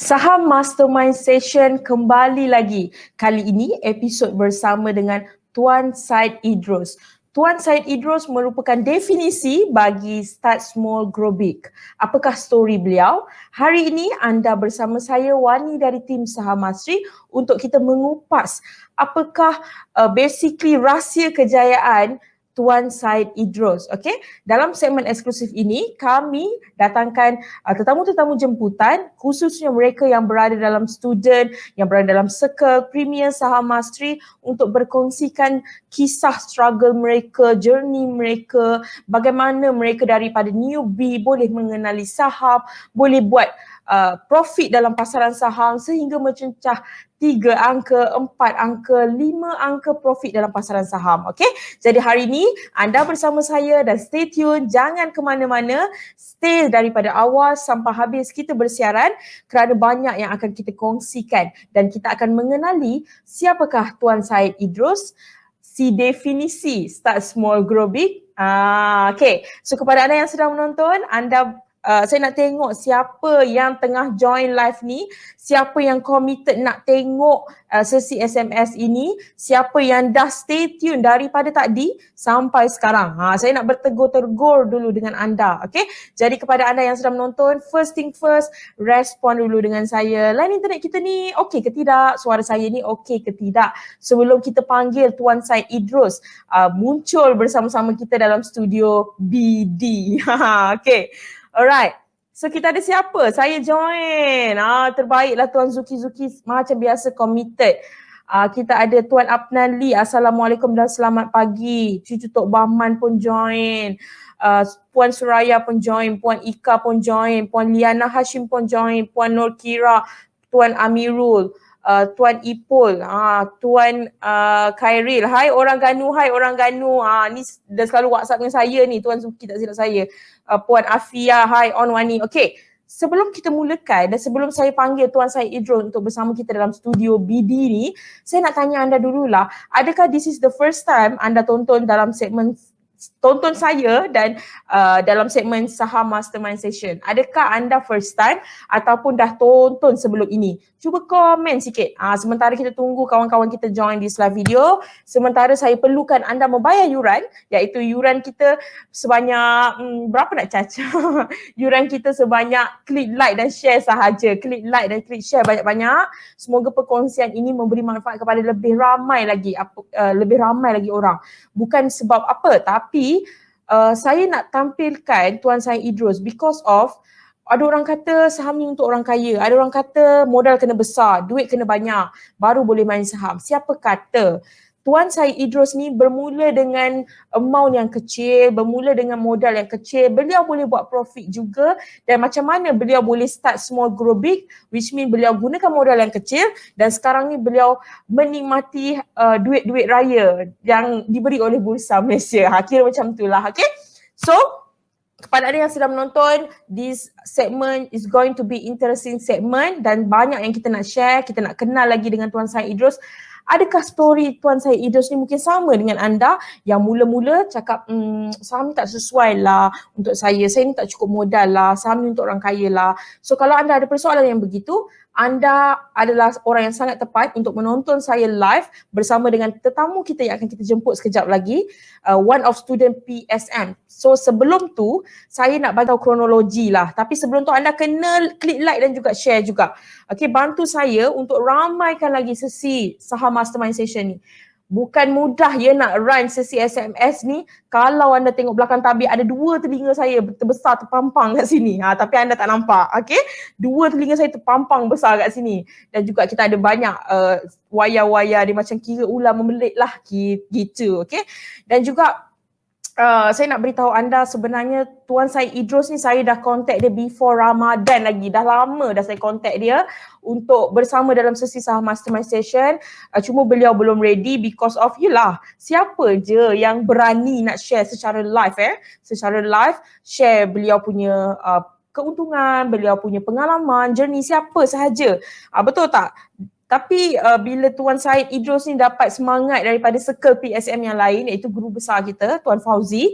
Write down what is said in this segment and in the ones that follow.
Saham Mastermind Session kembali lagi. Kali ini episod bersama dengan Tuan Syed Idrus. Tuan Syed Idrus merupakan definisi bagi Start Small Grow Big. Apakah story beliau? Hari ini anda bersama saya Wani dari tim Saham Masri untuk kita mengupas apakah basically rahsia kejayaan Tuan Syed Idrus. Okay? Dalam segmen eksklusif ini, kami datangkan tetamu-tetamu jemputan, khususnya mereka yang berada dalam student, yang berada dalam circle Premier Saham Mastery untuk berkongsikan kisah struggle mereka, journey mereka, bagaimana mereka daripada newbie boleh mengenali saham, boleh buat profit dalam pasaran saham sehingga mencecah 3 angka, 4 angka, 5 angka profit dalam pasaran saham. Okay? Jadi hari ini anda bersama saya dan stay tune, jangan ke mana-mana, stay daripada awal sampai habis kita bersiaran kerana banyak yang akan kita kongsikan dan kita akan mengenali siapakah Tuan Syed Idrus, si definisi Start Small Grow Big. Okay, so kepada anda yang sedang menonton, saya nak tengok siapa yang tengah join live ni, siapa yang committed nak tengok sesi SMS ini, siapa yang dah stay tune daripada tadi sampai sekarang. Saya nak bertegur-tegur dulu dengan anda, okay? Jadi kepada anda yang sedang menonton, first thing first, respon dulu dengan saya. Line internet kita ni okey ke tidak? Suara saya ni okey ke tidak? Sebelum kita panggil Tuan Syed Idrus muncul bersama-sama kita dalam studio BD. Okay. Alright. So kita ada siapa? Saya join. Terbaiklah Tuan Zuki macam biasa committed. Kita ada Tuan Apnan Lee. Assalamualaikum dan selamat pagi. Cucu Tok Bahman pun join. Puan Suraya pun join. Puan Ika pun join. Puan Liana Hashim pun join. Puan Nur Kira. Tuan Amirul. Tuan Ipul, Tuan Khairil, hai orang Ganu, ni dah selalu WhatsApp dengan saya ni, Tuan Zuki tak silap saya. Puan Afia, hai on Wani. Okay, sebelum kita mulakan dan sebelum saya panggil Tuan Syed Idrus untuk bersama kita dalam studio BD ni, saya nak tanya anda dululah, adakah this is the first time anda tonton dalam segmen saya dan dalam segmen Saham Mastermind Session? Adakah anda first time ataupun dah tonton sebelum ini? Cuba komen sikit. Sementara kita tunggu kawan-kawan kita join di live video, sementara saya perlukan anda membayar yuran, iaitu yuran kita sebanyak berapa nak caca? Yuran kita sebanyak klik like dan share sahaja. Klik like dan klik share banyak-banyak. Semoga perkongsian ini memberi manfaat kepada lebih ramai lagi orang. Bukan sebab apa, tapi saya nak tampilkan Tuan Syed Idrus because of ada orang kata saham ni untuk orang kaya, ada orang kata modal kena besar, duit kena banyak baru boleh main saham. Siapa kata? Tuan Syed Idrus ni bermula dengan amount yang kecil, bermula dengan modal yang kecil, beliau boleh buat profit juga, dan macam mana beliau boleh start small grow big, which mean beliau gunakan modal yang kecil dan sekarang ni beliau menikmati duit-duit raya yang diberi oleh Bursa Malaysia. Kira macam itulah, okay? So, kepada anda yang sedang menonton, this segment is going to be interesting segment dan banyak yang kita nak share, kita nak kenal lagi dengan Tuan Syed Idrus. Adakah story Tuan Syed Idrus ni mungkin sama dengan anda yang mula-mula cakap saham ni tak sesuai lah untuk saya ni tak cukup modal lah, saham ni untuk orang kaya lah. So kalau anda ada persoalan yang begitu, anda adalah orang yang sangat tepat untuk menonton saya live bersama dengan tetamu kita yang akan kita jemput sekejap lagi, one of student PSM. So sebelum tu, saya nak bagi tahu kronologi lah. Tapi sebelum tu anda kena klik like dan juga share juga. Okay, bantu saya untuk ramaikan lagi sesi Saham Mastermind Session ni. Bukan mudah ya nak run sesi SMS ni. Kalau anda tengok belakang tabir, ada 2 telinga saya terbesar terpampang kat sini. Tapi anda tak nampak, okay? 2 telinga saya terpampang besar kat sini. Dan juga kita ada banyak wayar-wayar dia macam kira ular membelit lah gitu, okay? Dan juga saya nak beritahu anda sebenarnya Tuan Syed Idrus ni saya dah contact dia before Ramadan lagi. Dah lama dah saya contact dia untuk bersama dalam sesi Saham Mastermind Session. Cuma beliau belum ready because of siapa je yang berani nak share secara live secara live, share beliau punya keuntungan, beliau punya pengalaman, journey, siapa sahaja. Betul tak? Tapi bila Tuan Syed Idros ni dapat semangat daripada circle PSM yang lain, iaitu guru besar kita, Tuan Fauzi,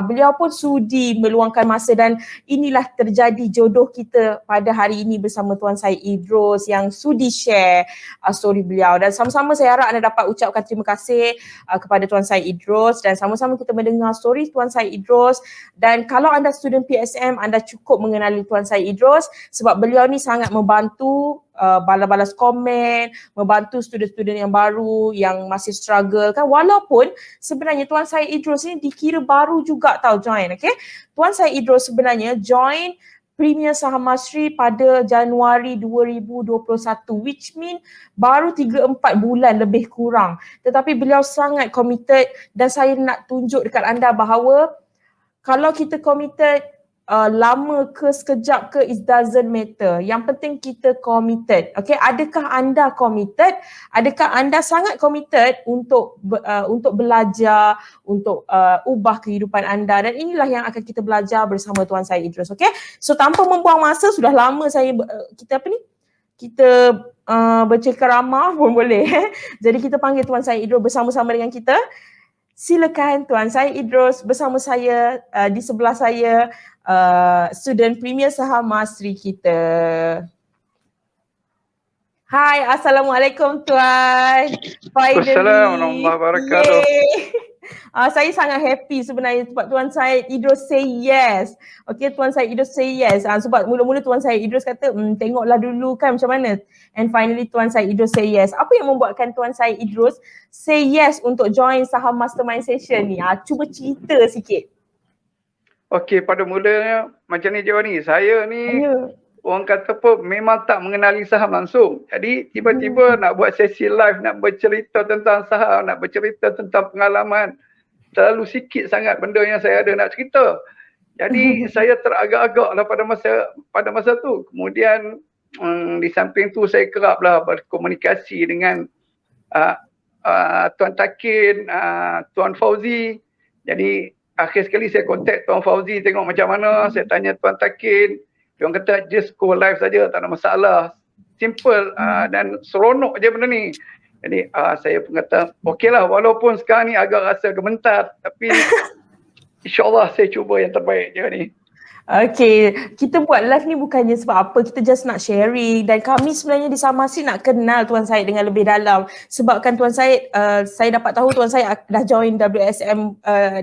beliau pun sudi meluangkan masa dan inilah terjadi jodoh kita pada hari ini bersama Tuan Syed Idros yang sudi share story beliau. Dan sama-sama saya harap anda dapat ucapkan terima kasih kepada Tuan Syed Idros dan sama-sama kita mendengar story Tuan Syed Idros. Dan kalau anda student PSM, anda cukup mengenali Tuan Syed Idros sebab beliau ni sangat membantu balas-balas komen, membantu student-student yang baru yang masih struggle kan, walaupun sebenarnya Tuan Syed Idros ni dikira baru juga tau join, okay. Tuan Syed Idros sebenarnya join Premier Saham Masri pada Januari 2021, which mean baru 3-4 bulan lebih kurang. Tetapi beliau sangat committed dan saya nak tunjuk dekat anda bahawa kalau kita committed lama ke sekejap ke, it doesn't matter. Yang penting kita committed. Okay, adakah anda committed? Adakah anda sangat committed untuk belajar, untuk ubah kehidupan anda? Dan inilah yang akan kita belajar bersama Tuan Syed Idros. Okay, so tanpa membuang masa, sudah lama kita bercakap pun boleh. Jadi kita panggil Tuan Syed Idros bersama-sama dengan kita. Silakan Tuan Syed Idros bersama saya, di sebelah saya student Premier Saham Masri kita. Hai, Assalamualaikum Tuan. Assalamualaikum warahmatullahi wabarakatuh. Saya sangat happy sebenarnya sebab Tuan Syed Idros say yes. Okay, Tuan Syed Idros say yes. Sebab mula-mula Tuan Syed Idros kata tengoklah dulu kan macam mana. And finally Tuan Syed Idros say yes. Apa yang membuatkan Tuan Syed Idros say yes untuk join Saham Mastermind Session ni? Cuba cerita sikit. Okey, pada mulanya macam ni Johnny, saya ni orang kata apa, memang tak mengenali saham langsung. Jadi tiba-tiba nak buat sesi live, nak bercerita tentang saham, nak bercerita tentang pengalaman. Terlalu sikit sangat benda yang saya ada nak cerita. Jadi saya teragak-agak lah pada masa tu. Kemudian di samping tu saya keraplah berkomunikasi dengan Tuan Takin, Tuan Fauzi. Jadi akhir sekali saya kontak Tuan Fauzi tengok macam mana, saya tanya Tuan Takin, dia orang kata just go live saja, tak ada masalah. Simple dan seronok je benda ni. Jadi saya pun kata okeylah, walaupun sekarang ni agak rasa gementar, tapi insyaAllah saya cuba yang terbaik je ni. Okay, kita buat live ni bukannya sebab apa, kita just nak sharing dan kami sebenarnya di Saham Masri nak kenal Tuan Syed dengan lebih dalam sebabkan Tuan Syed, saya dapat tahu Tuan Syed dah join WSM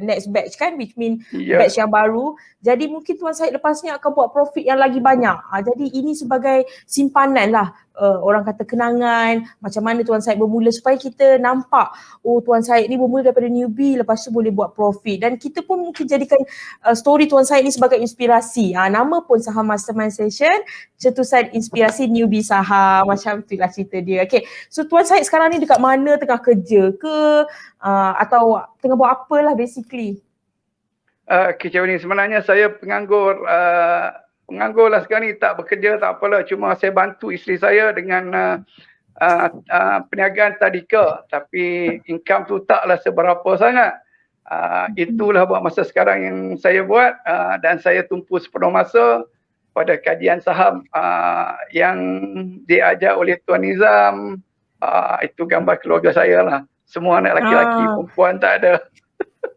next batch kan, which mean batch yang baru. Jadi mungkin Tuan Syed lepas ni akan buat profit yang lagi banyak. Jadi ini sebagai simpanan lah, orang kata kenangan, macam mana Tuan Syed bermula supaya kita nampak, oh Tuan Syed ni bermula daripada newbie lepas tu boleh buat profit. Dan kita pun mungkin jadikan story Tuan Syed ni sebagai inspirasi. Nama pun Saham Mastermind Session, cetusan inspirasi newbie saham, macam tu lah cerita dia. Okay, so Tuan Syed sekarang ni dekat mana, tengah kerja ke atau tengah buat apalah basically? Kicau ni sebenarnya saya penganggur. Penganggur lah sekarang ni, tak bekerja tak apalah, cuma saya bantu isteri saya dengan perniagaan tadika, tapi income tu taklah seberapa sangat. Itulah buat masa sekarang yang saya buat, dan saya tumpu sepenuh masa pada kajian saham yang diajar oleh Tuan Nizam. Itu gambar keluarga saya lah, semua anak lelaki-lelaki, perempuan tak ada.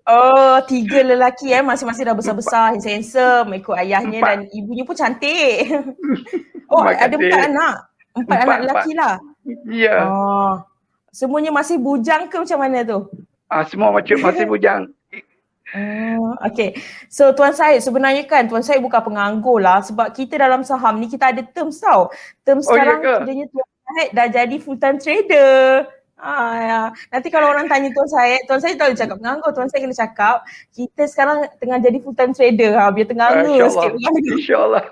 Oh, 3 lelaki masing-masing dah besar-besar, handsome, ikut ayahnya dan ibunya pun cantik. Oh, ada 4 anak. 4 anak lelaki lah. Ya. Semuanya masih bujang ke macam mana tu? Semua masih bujang. Okay. So Tuan Syed, sebenarnya kan Tuan Syed bukan penganggur lah sebab kita dalam saham ni kita ada terms tau. Terms sekarang kiranya Tuan Syed dah jadi full time trader. Ya. Nanti kalau orang tanya Tuan Syed tak boleh cakap penganggur, Tuan Syed kena cakap kita sekarang tengah jadi full time trader, biar tengah sikit. InsyaAllah.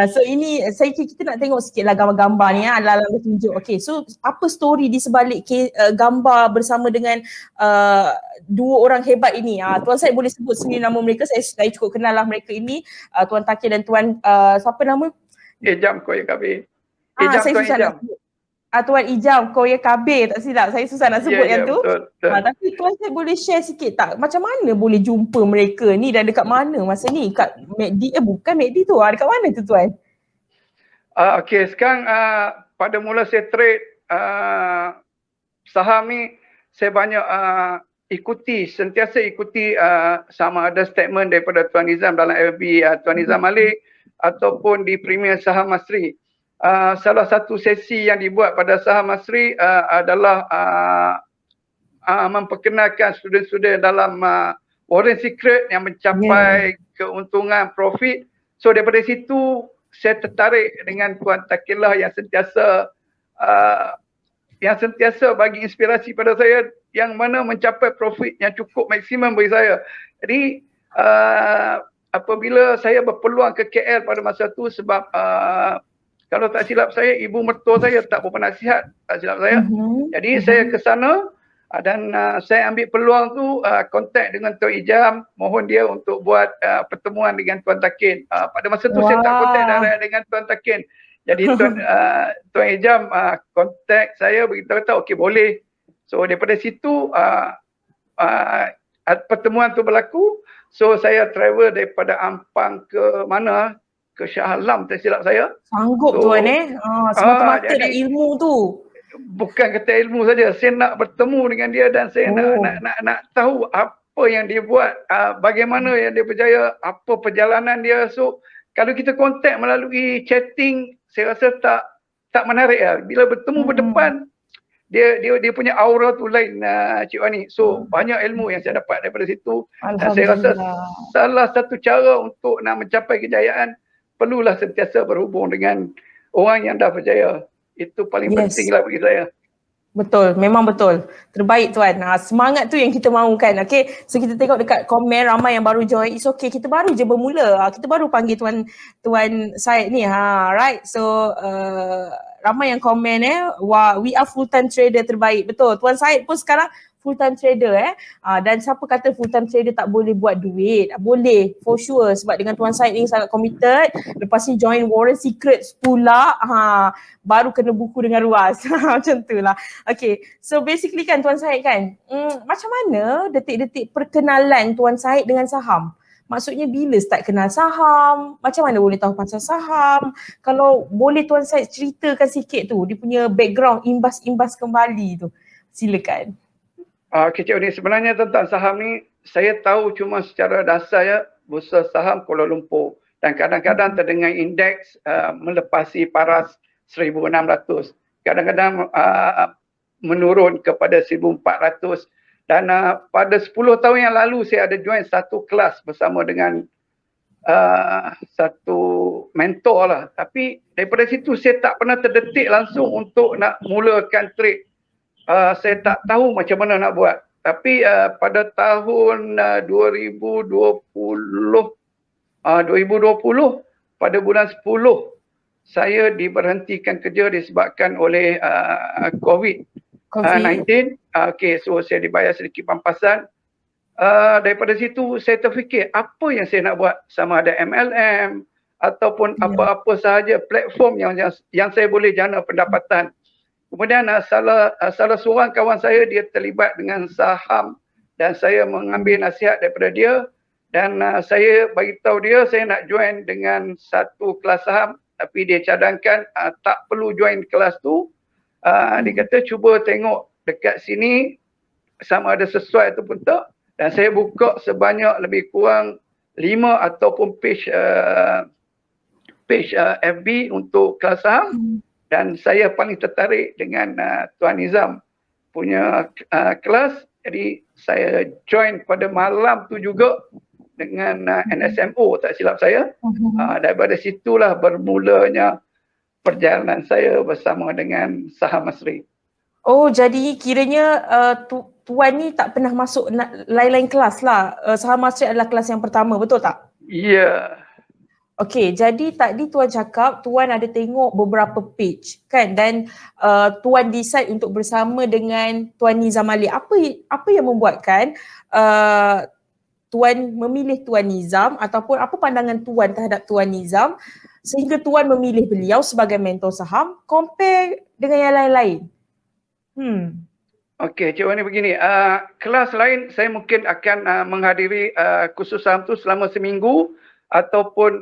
So ini kita nak tengok sikit lah gambar-gambar ni, ala-ala tunjuk. Okay, so apa story di sebalik gambar bersama dengan 2 orang hebat ini? Tuan Syed boleh sebut sendiri nama mereka, saya cukup kenal lah mereka ini, Tuan Takin dan Tuan siapa nama? Ijam Koya Kabir. Saya susah nak sebut. Tuan Ijam Koya Kabir, tak silap. Saya susah nak sebut yang tu. Betul. Tapi Tuan Syed boleh share sikit tak? Macam mana boleh jumpa mereka ni dan dekat mana masa ni? Kat MACD, bukan MACD tu. Dekat mana tu Tuan? Okey, sekarang pada mula saya trade saham ni, saya banyak sentiasa ikuti sama ada statement daripada Tuan Nizam dalam FB, Tuan Nizam Malik ataupun di Premier Saham Masri. Salah satu sesi yang dibuat pada Saham Masri adalah memperkenalkan student-student dalam Warren Secret yang mencapai keuntungan profit. So daripada situ saya tertarik dengan Tuan Takilah yang sentiasa bagi inspirasi pada saya yang mana mencapai profit yang cukup maksimum bagi saya. Jadi apabila saya berpeluang ke KL pada masa tu sebab kalau tak silap saya, ibu mertua saya tak berpenasihat, tak silap saya. Jadi saya ke sana dan saya ambil peluang tu kontak dengan Tuan Ijam, mohon dia untuk buat pertemuan dengan Tuan Takin. Pada masa tu saya tak kontak direct dengan Tuan Takin. Jadi Tuan Ijam kontak saya, beritahu kata okey boleh. So daripada situ pertemuan tu berlaku. So saya travel daripada Ampang ke mana? Ke Shah Alam, tak silap saya. Sanggup Tuan semata-mata nak ilmu tu. Bukan kata ilmu saja, saya nak bertemu dengan dia dan saya nak tahu apa yang dia buat, bagaimana yang dia berjaya, apa perjalanan dia. So kalau kita kontak melalui chatting, saya rasa tak menarik lah. Bila bertemu berdepan, dia punya aura tu lain, Cik Wani. So banyak ilmu yang saya dapat daripada situ. Dan saya rasa salah satu cara untuk nak mencapai kejayaan, perlulah sentiasa berhubung dengan orang yang dah berjaya. Itu paling penting lah bagi saya. Betul, memang betul. Terbaik Tuan. Semangat tu yang kita mahukan. Okay, so kita tengok dekat komen ramai yang baru join. It's okay, kita baru je bermula. Kita baru panggil Tuan Syed ni. Right, so ramai yang komen wah, we are full time trader terbaik. Betul, Tuan Syed pun sekarang full time trader dan siapa kata full time trader tak boleh buat duit? Boleh, for sure, sebab dengan Tuan Syed ni sangat committed. Lepas ni join Warren Secrets pula, baru kena buku dengan ruas. Macam tu lah. Okay, so basically kan Tuan Syed kan, macam mana detik-detik perkenalan Tuan Syed dengan saham? Maksudnya bila start kenal saham? Macam mana boleh tahu pasal saham? Kalau boleh Tuan Syed ceritakan sikit tu, dia punya background imbas-imbas kembali tu. Silakan. Kecik ni sebenarnya tentang saham ni saya tahu cuma secara dasar ya, Bursa Saham Kuala Lumpur, dan kadang-kadang terdengar indeks melepasi paras 1600, kadang-kadang menurun kepada 1400, dan pada 10 tahun yang lalu saya ada join satu kelas bersama dengan satu mentor lah, tapi daripada situ saya tak pernah terdetik langsung untuk nak mulakan trade. Saya tak tahu macam mana nak buat. Tapi pada tahun 2020 pada bulan 10 saya diberhentikan kerja disebabkan oleh COVID-19. Okay, so saya dibayar sedikit pampasan. Daripada situ saya terfikir apa yang saya nak buat, sama ada MLM ataupun apa-apa sahaja platform yang saya boleh jana pendapatan. Kemudian salah seorang kawan saya, dia terlibat dengan saham dan saya mengambil nasihat daripada dia dan saya bagi tahu dia saya nak join dengan satu kelas saham, tapi dia cadangkan tak perlu join kelas tu. Dia kata cuba tengok dekat sini sama ada sesuai ataupun tak, dan saya buka sebanyak lebih kurang 5 ataupun page FB untuk kelas saham. Dan saya paling tertarik dengan Tuan Nizam punya kelas. Jadi saya join pada malam tu juga dengan NSMO, tak silap saya. Daripada situlah bermulanya perjalanan saya bersama dengan Saham Masri. Oh, jadi kiranya Tuan ni tak pernah masuk lain-lain kelas lah. Saham Masri adalah kelas yang pertama, betul tak? Ya. Okey, jadi tadi Tuan cakap Tuan ada tengok beberapa page kan, dan Tuan decide untuk bersama dengan Tuan Nizam Malik. Apa yang membuatkan Tuan memilih Tuan Nizam, ataupun apa pandangan Tuan terhadap Tuan Nizam sehingga Tuan memilih beliau sebagai mentor saham compare dengan yang lain-lain? Okey, Cik Wani begini, kelas lain saya mungkin akan menghadiri kursus saham tu selama seminggu ataupun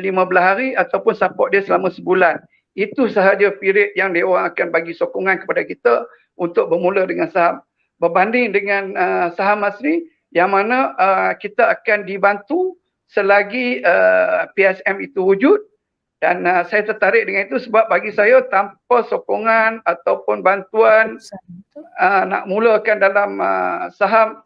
15 hari ataupun support dia selama sebulan. itu sahaja period yang dia orang akan bagi sokongan kepada kita untuk bermula dengan saham. Berbanding dengan saham asli yang mana kita akan dibantu selagi PSM itu wujud. Dan saya tertarik dengan itu sebab bagi saya tanpa sokongan ataupun bantuan nak mulakan dalam saham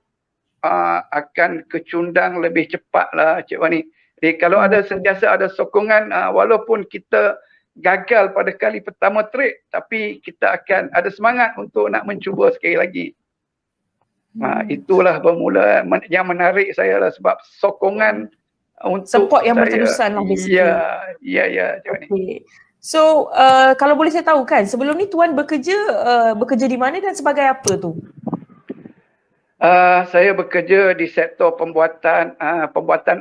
akan kecundang lebih cepatlah Cik Wani. Jadi kalau ada sentiasa ada sokongan walaupun kita gagal pada kali pertama trade tapi kita akan ada semangat untuk nak mencuba sekali lagi. Itulah bermula yang menarik saya lah sebab sokongan untuk support yang saya, berterusan lah basically. Ya. Okay. So kalau boleh saya tahu kan, sebelum ni Tuan bekerja di mana dan sebagai apa tu? Saya bekerja di sektor pembuatan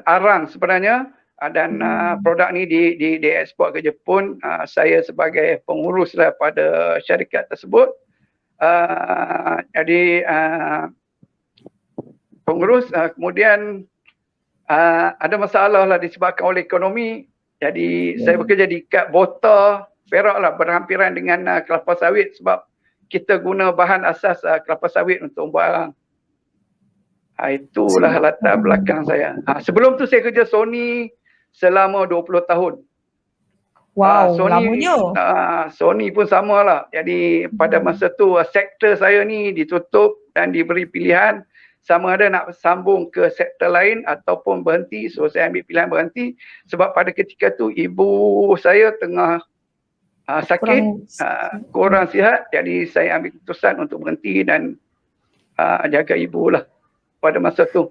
arang sebenarnya dan produk ni diekspor ke Jepun. Saya sebagai pengurus lah pada syarikat tersebut. Jadi pengurus kemudian ada masalah lah disebabkan oleh ekonomi. Jadi saya bekerja di kad botol Perak lah berhampiran dengan kelapa sawit sebab kita guna bahan asas kelapa sawit untuk buat arang. Itulah latar belakang saya. Sebelum tu saya kerja Sony selama 20 tahun. Wow, lamanya. Sony pun sama lah. Jadi pada masa tu sektor saya ni ditutup dan diberi pilihan sama ada nak sambung ke sektor lain ataupun berhenti. So saya ambil pilihan berhenti sebab pada ketika tu ibu saya tengah sakit, kurang sihat. Jadi saya ambil keputusan untuk berhenti dan jaga ibu lah pada masa tu.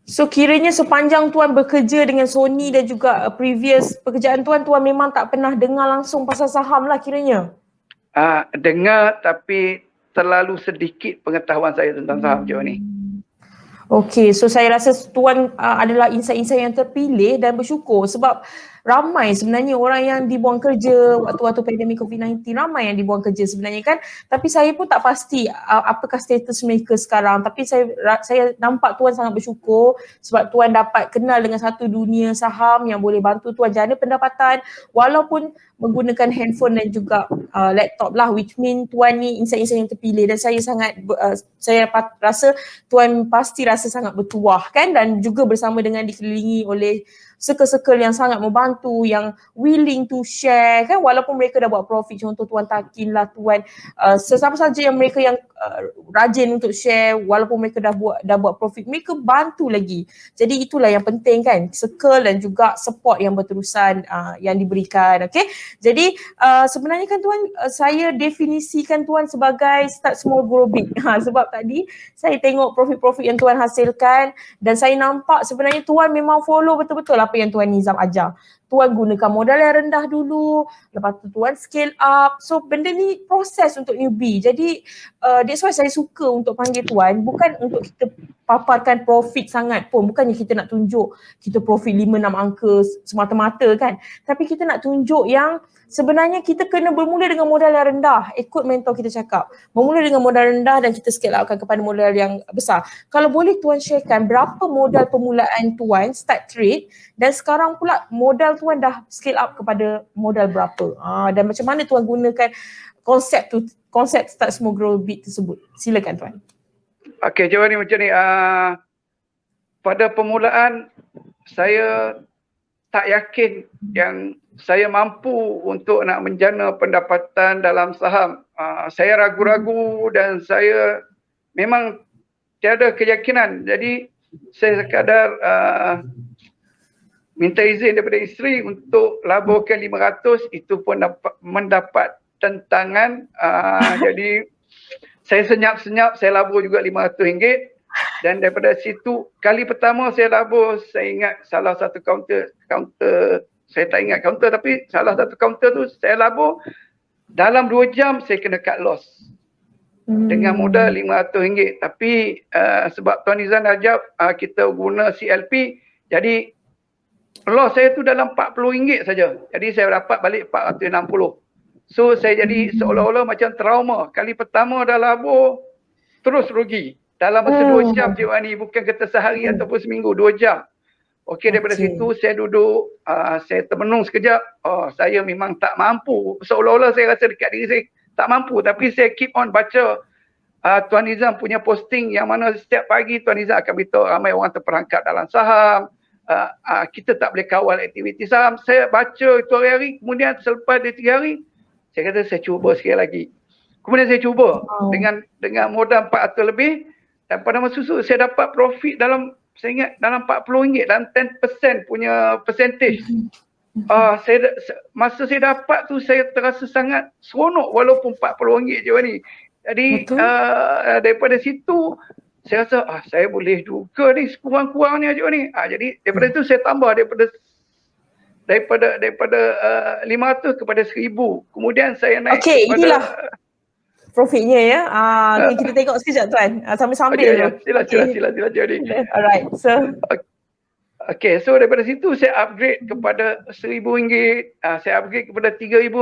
So kiranya sepanjang Tuan bekerja dengan Sony dan juga previous pekerjaan Tuan memang tak pernah dengar langsung pasal saham lah kiranya? Dengar tapi terlalu sedikit pengetahuan saya tentang saham jauh ni. Okay, so saya rasa Tuan adalah insan-insan yang terpilih dan bersyukur sebab ramai sebenarnya orang yang dibuang kerja waktu-waktu pandemik COVID-19, ramai yang dibuang kerja sebenarnya kan. Tapi saya pun tak pasti apakah status mereka sekarang. Tapi saya nampak Tuan sangat bersyukur sebab Tuan dapat kenal dengan satu dunia saham yang boleh bantu Tuan jana pendapatan walaupun menggunakan handphone dan juga laptop lah, which mean Tuan ni insan-insan yang terpilih dan saya sangat saya rasa Tuan pasti rasa sangat bertuah kan dan juga bersama dengan dikelilingi oleh circle-circle yang sangat membantu, yang willing to share kan, walaupun mereka dah buat profit. Contoh Tuan Takin lah, Tuan sesiapa saja yang mereka yang rajin untuk share walaupun mereka dah buat profit, mereka bantu lagi. Jadi itulah yang penting kan, circle dan juga support yang berterusan yang diberikan. Okay, jadi sebenarnya kan Tuan, saya definisikan Tuan sebagai start small grow big. Sebab tadi saya tengok profit-profit yang Tuan hasilkan dan saya nampak sebenarnya Tuan memang follow betul-betul apa yang Tuan Nizam ajar. Tuan gunakan modal yang rendah dulu, lepas tu Tuan scale up. So benda ni proses untuk newbie. Jadi that's why saya suka untuk panggil Tuan, bukan untuk kita paparkan profit sangat pun. Bukannya kita nak tunjuk kita profit 5-6 angka semata-mata kan. Tapi kita nak tunjuk yang sebenarnya kita kena bermula dengan modal yang rendah. Ikut mentor kita cakap. Bermula dengan modal rendah dan kita scale upkan kepada modal yang besar. Kalau boleh Tuan sharekan berapa modal permulaan Tuan start trade dan sekarang pula modal Tuan dah scale up kepada modal berapa? Dan macam mana Tuan gunakan konsep start small grow big tersebut? Silakan Tuan. Okey, jawapan ni macam ni. Pada permulaan saya tak yakin yang saya mampu untuk nak menjana pendapatan dalam saham. Saya ragu-ragu dan saya memang tiada keyakinan. Jadi saya sekadar minta izin daripada isteri untuk laburkan 500, itu pun mendapat tentangan. Jadi saya senyap-senyap, saya labur juga RM500 dan daripada situ kali pertama saya labur, saya ingat salah satu kaunter saya tak ingat kaunter tapi salah satu kaunter tu saya labur dalam 2 jam saya kena cut loss dengan modal RM500. Tapi sebab Tuan Nizam ajak kita guna CLP, jadi loss saya tu dalam RM40 saja. Jadi saya dapat balik RM460. So saya jadi seolah-olah macam trauma. Kali pertama dah labur terus rugi. Dalam masa 2 jam Cik Wani, bukan kata sehari ataupun seminggu, 2 jam. Okey, daripada situ saya duduk, saya termenung sekejap. Oh, saya memang tak mampu. Seolah-olah saya rasa dekat diri saya tak mampu. Tapi saya keep on baca Tuan Nizam punya posting yang mana setiap pagi Tuan Nizam akan beritahu ramai orang terperangkap dalam saham. Kita tak boleh kawal aktiviti saham. Saya baca itu hari-hari. Kemudian selepas 3 hari, saya kata saya cuba sekali lagi. Kemudian saya cuba dengan modal 400 lebih. Dan pada masa itu saya dapat profit dalam, saya ingat dalam RM40 dan 10% punya percentage. Masa saya dapat tu saya terasa sangat seronok walaupun RM40 je ni. Jadi daripada situ saya rasa saya boleh juga ni sekurang-kurangnya je ni. Jadi daripada itu saya tambah daripada 500 kepada 1000. Kemudian saya naik kepada inilah profitnya ya. Kita tengok sekejap Tuan. Sambil-sambil. Sila jadi. Alright. So daripada situ saya upgrade kepada RM1000, saya upgrade kepada RM3000,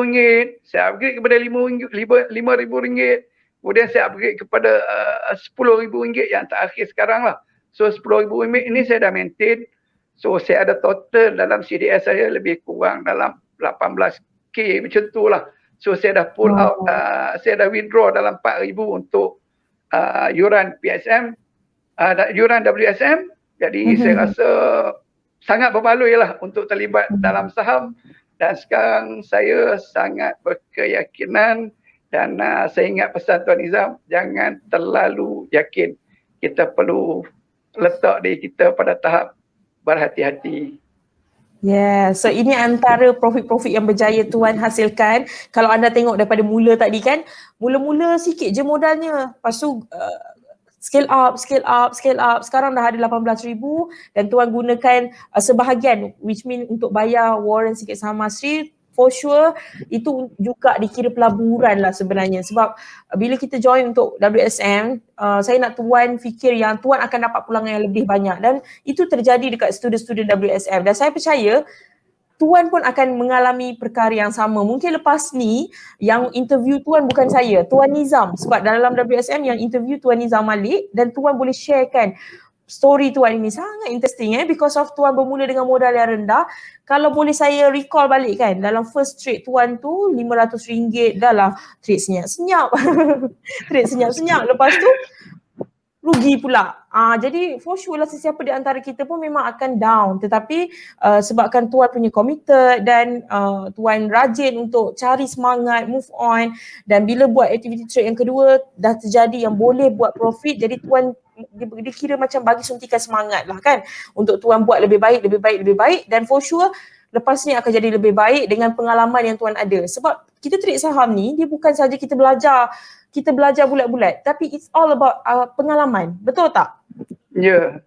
saya upgrade kepada RM5000, kemudian saya upgrade kepada RM10,000 yang terakhir sekarang lah. So RM10,000 ini saya dah maintain. So saya ada total dalam CDS saya lebih kurang dalam 18K macam tu lah. So saya dah pull out, saya dah withdraw dalam RM4,000 untuk yuran PSM, yuran WSM. Jadi saya rasa sangat berbaloi lah untuk terlibat dalam saham. Dan sekarang saya sangat berkeyakinan dan saya ingat pesan Tuan Nizam, jangan terlalu yakin. Kita perlu letak diri kita pada tahap berhati-hati. So ini antara profit-profit yang berjaya Tuan hasilkan. Kalau anda tengok daripada mula tadi kan, mula-mula sikit je modalnya. Lepas tu scale up. Sekarang dah ada 18,000 dan Tuan gunakan sebahagian, which mean untuk bayar warrant sikit saham Masri. For sure itu juga dikira pelaburan lah sebenarnya, sebab bila kita join untuk WSM, saya nak Tuan fikir yang Tuan akan dapat pulangan yang lebih banyak, dan itu terjadi dekat student-student WSM, dan saya percaya Tuan pun akan mengalami perkara yang sama. Mungkin lepas ni yang interview Tuan bukan saya, Tuan Nizam, sebab dalam WSM yang interview Tuan Nizam Malik, dan Tuan boleh sharekan story Tuan ini sangat interesting because of Tuan bermula dengan modal yang rendah. Kalau boleh saya recall balik kan, dalam first trade Tuan tu RM500 dah lah, trade senyap-senyap. Trade senyap-senyap, lepas tu rugi pula. Jadi for sure lah sesiapa di antara kita pun memang akan down, tetapi sebabkan Tuan punya committed dan Tuan rajin untuk cari semangat, move on, dan bila buat activity trade yang kedua dah terjadi yang boleh buat profit, jadi Tuan dikira macam bagi suntikan semangat lah kan untuk Tuan buat lebih baik, dan for sure lepas ni akan jadi lebih baik dengan pengalaman yang Tuan ada. Sebab kita trade saham ni dia bukan saja kita belajar bulat-bulat, tapi it's all about pengalaman, betul tak? Ya.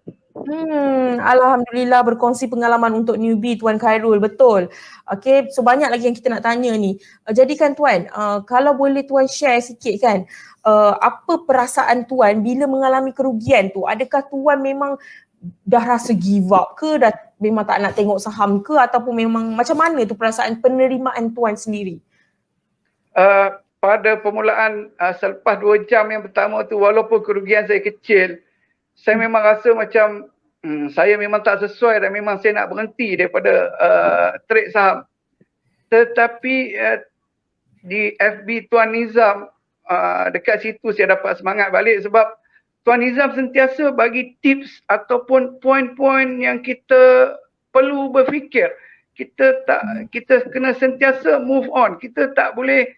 Alhamdulillah berkongsi pengalaman untuk newbie Tuan Khairul, betul. Okay, so banyak lagi yang kita nak tanya ni. Jadikan Tuan, kalau boleh Tuan share sikit kan, apa perasaan Tuan bila mengalami kerugian tu? Adakah Tuan memang dah rasa give up ke, dah memang tak nak tengok saham ke, ataupun memang macam mana tu perasaan penerimaan Tuan sendiri? Pada permulaan selepas 2 jam yang pertama tu, walaupun kerugian saya kecil, saya memang rasa macam saya memang tak sesuai dan memang saya nak berhenti daripada trade saham. Tetapi di FB Tuan Nizam, dekat situ saya dapat semangat balik, sebab Tuan Nizam sentiasa bagi tips ataupun poin-poin yang kita perlu berfikir. Kita kena sentiasa move on. Kita tak boleh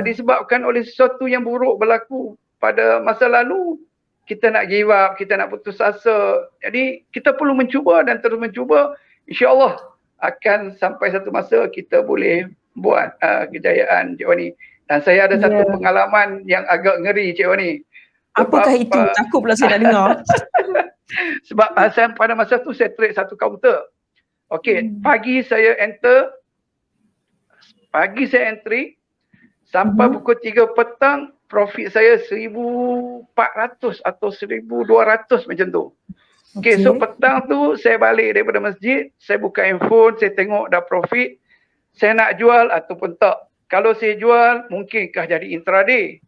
disebabkan oleh sesuatu yang buruk berlaku pada masa lalu, kita nak give up, kita nak putus asa. Jadi kita perlu mencuba dan terus mencuba. InsyaAllah akan sampai satu masa kita boleh buat kejayaan, Cik Wani. Dan saya ada satu pengalaman yang agak ngeri, Cik Wani. Apakah itu? Takut pula saya nak dengar. Sebab pada masa tu saya trade satu counter. Okey, pagi saya entry sampai pukul 3 petang, profit saya 1,400 atau 1,200 macam tu. Okey, so petang tu saya balik daripada masjid, saya buka handphone, saya tengok dah profit, saya nak jual ataupun tak. Kalau saya jual, mungkinkah jadi intraday?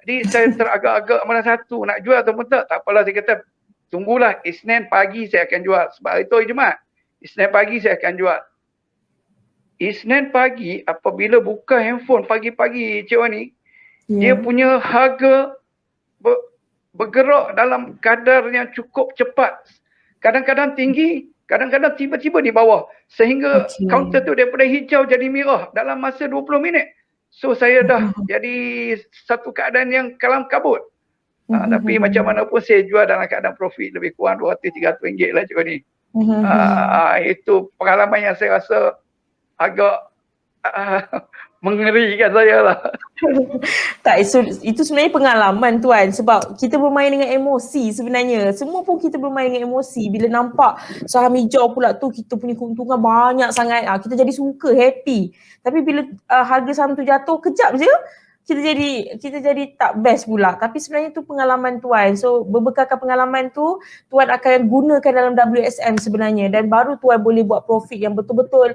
Jadi saya teragak-agak mana satu, nak jual ataupun tak. Tak apalah, saya kata tunggulah Isnin pagi saya akan jual. Sebab itu hari Jumaat. Isnin pagi saya akan jual. Isnin pagi apabila buka handphone pagi-pagi Cik Wani, dia punya harga bergerak dalam kadar yang cukup cepat. Kadang-kadang tinggi, kadang-kadang tiba-tiba di bawah. Sehingga kaunter tu daripada hijau jadi merah dalam masa 20 minit. So saya dah jadi satu keadaan yang kalam kabut. Tapi macam mana pun saya jual dalam keadaan profit lebih kurang RM200-300 lah Cik Wani. Itu pengalaman yang saya rasa agak mengerikan saya lah. Tak, itu sebenarnya pengalaman Tuan, sebab kita bermain dengan emosi sebenarnya. Semua pun kita bermain dengan emosi. Bila nampak saham hijau pula tu kita punya keuntungan banyak sangat, kita jadi suka, happy. Tapi bila harga saham tu jatuh, kejap je kita jadi tak best pula. Tapi sebenarnya tu pengalaman Tuan. So berbekalkan pengalaman tu, Tuan akan gunakan dalam WSM sebenarnya, dan baru Tuan boleh buat profit yang betul-betul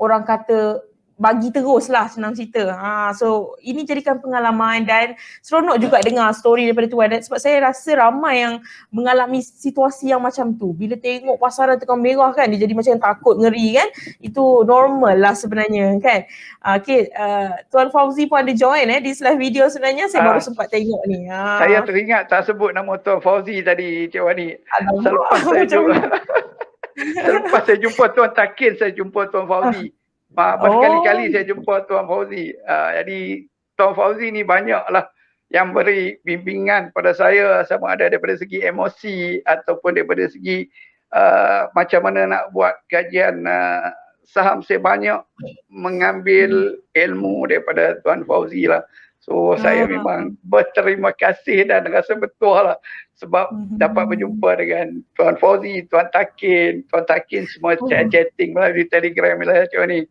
orang kata bagi terus lah, senang cerita. So ini jadikan pengalaman, dan seronok juga dengar story daripada Tuan, dan sebab saya rasa ramai yang mengalami situasi yang macam tu. Bila tengok pasaran tekan merah kan, dia jadi macam takut, ngeri kan. Itu normal lah sebenarnya kan. Okay, Tuan Fauzi pun ada join di live video sebenarnya. Saya baru sempat tengok ni. Saya teringat tak sebut nama Tuan Fauzi tadi Cik Wani. Selepas saya jumpa Tuan Takin, saya jumpa Tuan Fauzi. Berkali-kali saya jumpa Tuan Fauzi. Jadi Tuan Fauzi ni banyaklah yang beri bimbingan pada saya, sama ada daripada segi emosi ataupun daripada segi macam mana nak buat kajian saham. Saya banyak mengambil ilmu daripada Tuan Fauzi lah. So saya memang berterima kasih dan rasa betul lah sebab dapat berjumpa dengan Tuan Fauzi, Tuan Takin semua chatting melalui Telegram lah Cik Wani.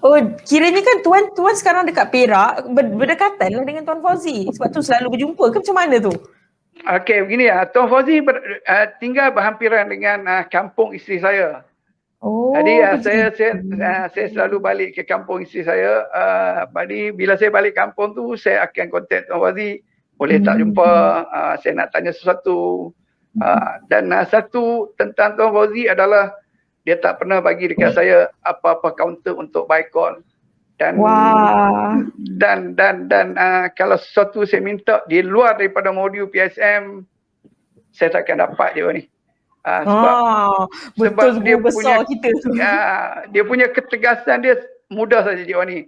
Oh, kiranya kan Tuan sekarang dekat Perak, berdekatan lah dengan Tuan Fauzi. Sebab tu selalu berjumpa ke macam mana tu? Okey, begini Tuan Fauzi tinggal berhampiran dengan kampung isteri saya. Jadi saya selalu balik ke kampung isteri saya. Jadi bila saya balik kampung tu, saya akan kontak Tuan Fauzi, boleh tak jumpa, saya nak tanya sesuatu. Dan satu tentang Tuan Fauzi adalah dia tak pernah bagi dekat saya apa-apa counter untuk buy call. Dan kalau sesuatu saya minta di luar daripada modul PSM, saya takkan dapat dia ni. Sebab dia punya dia punya ketegasan dia mudah saja Cik Wani.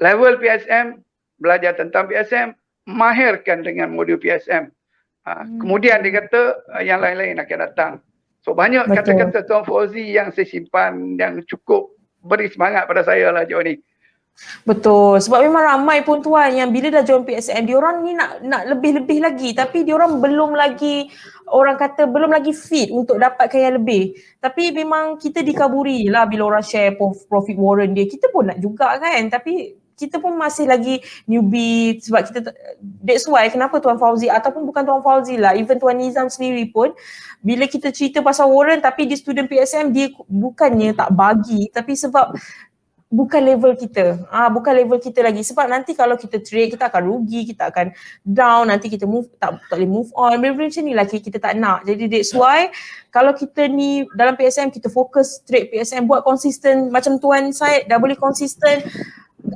Level PSM, belajar tentang PSM, mahirkan dengan modul PSM. Kemudian dia kata yang lain-lain akan datang. So banyak kata-kata Tuan Fauzi yang saya simpan, yang cukup beri semangat pada saya lah Cik Wani. Betul, sebab memang ramai pun Tuan yang bila dah join PSM, diorang ni nak lebih-lebih lagi, tapi diorang belum lagi, orang kata belum lagi fit untuk dapatkan yang lebih. Tapi memang kita dikaburi lah bila orang share profit warrant dia, kita pun nak juga kan, tapi kita pun masih lagi newbie. Sebab kita, that's why kenapa Tuan Fauzi, ataupun bukan Tuan Fauzi lah, even Tuan Nizam sendiri pun, bila kita cerita pasal warrant tapi di student PSM, dia bukannya tak bagi, tapi sebab bukan level kita. Bukan level kita lagi. Sebab nanti kalau kita trade, kita akan rugi, kita akan down, nanti kita tak boleh move on. Benda-benda macam ni lah kita tak nak. Jadi that's why kalau kita ni dalam PSM, kita fokus trade PSM, buat konsisten macam Tuan Syed dah boleh konsisten,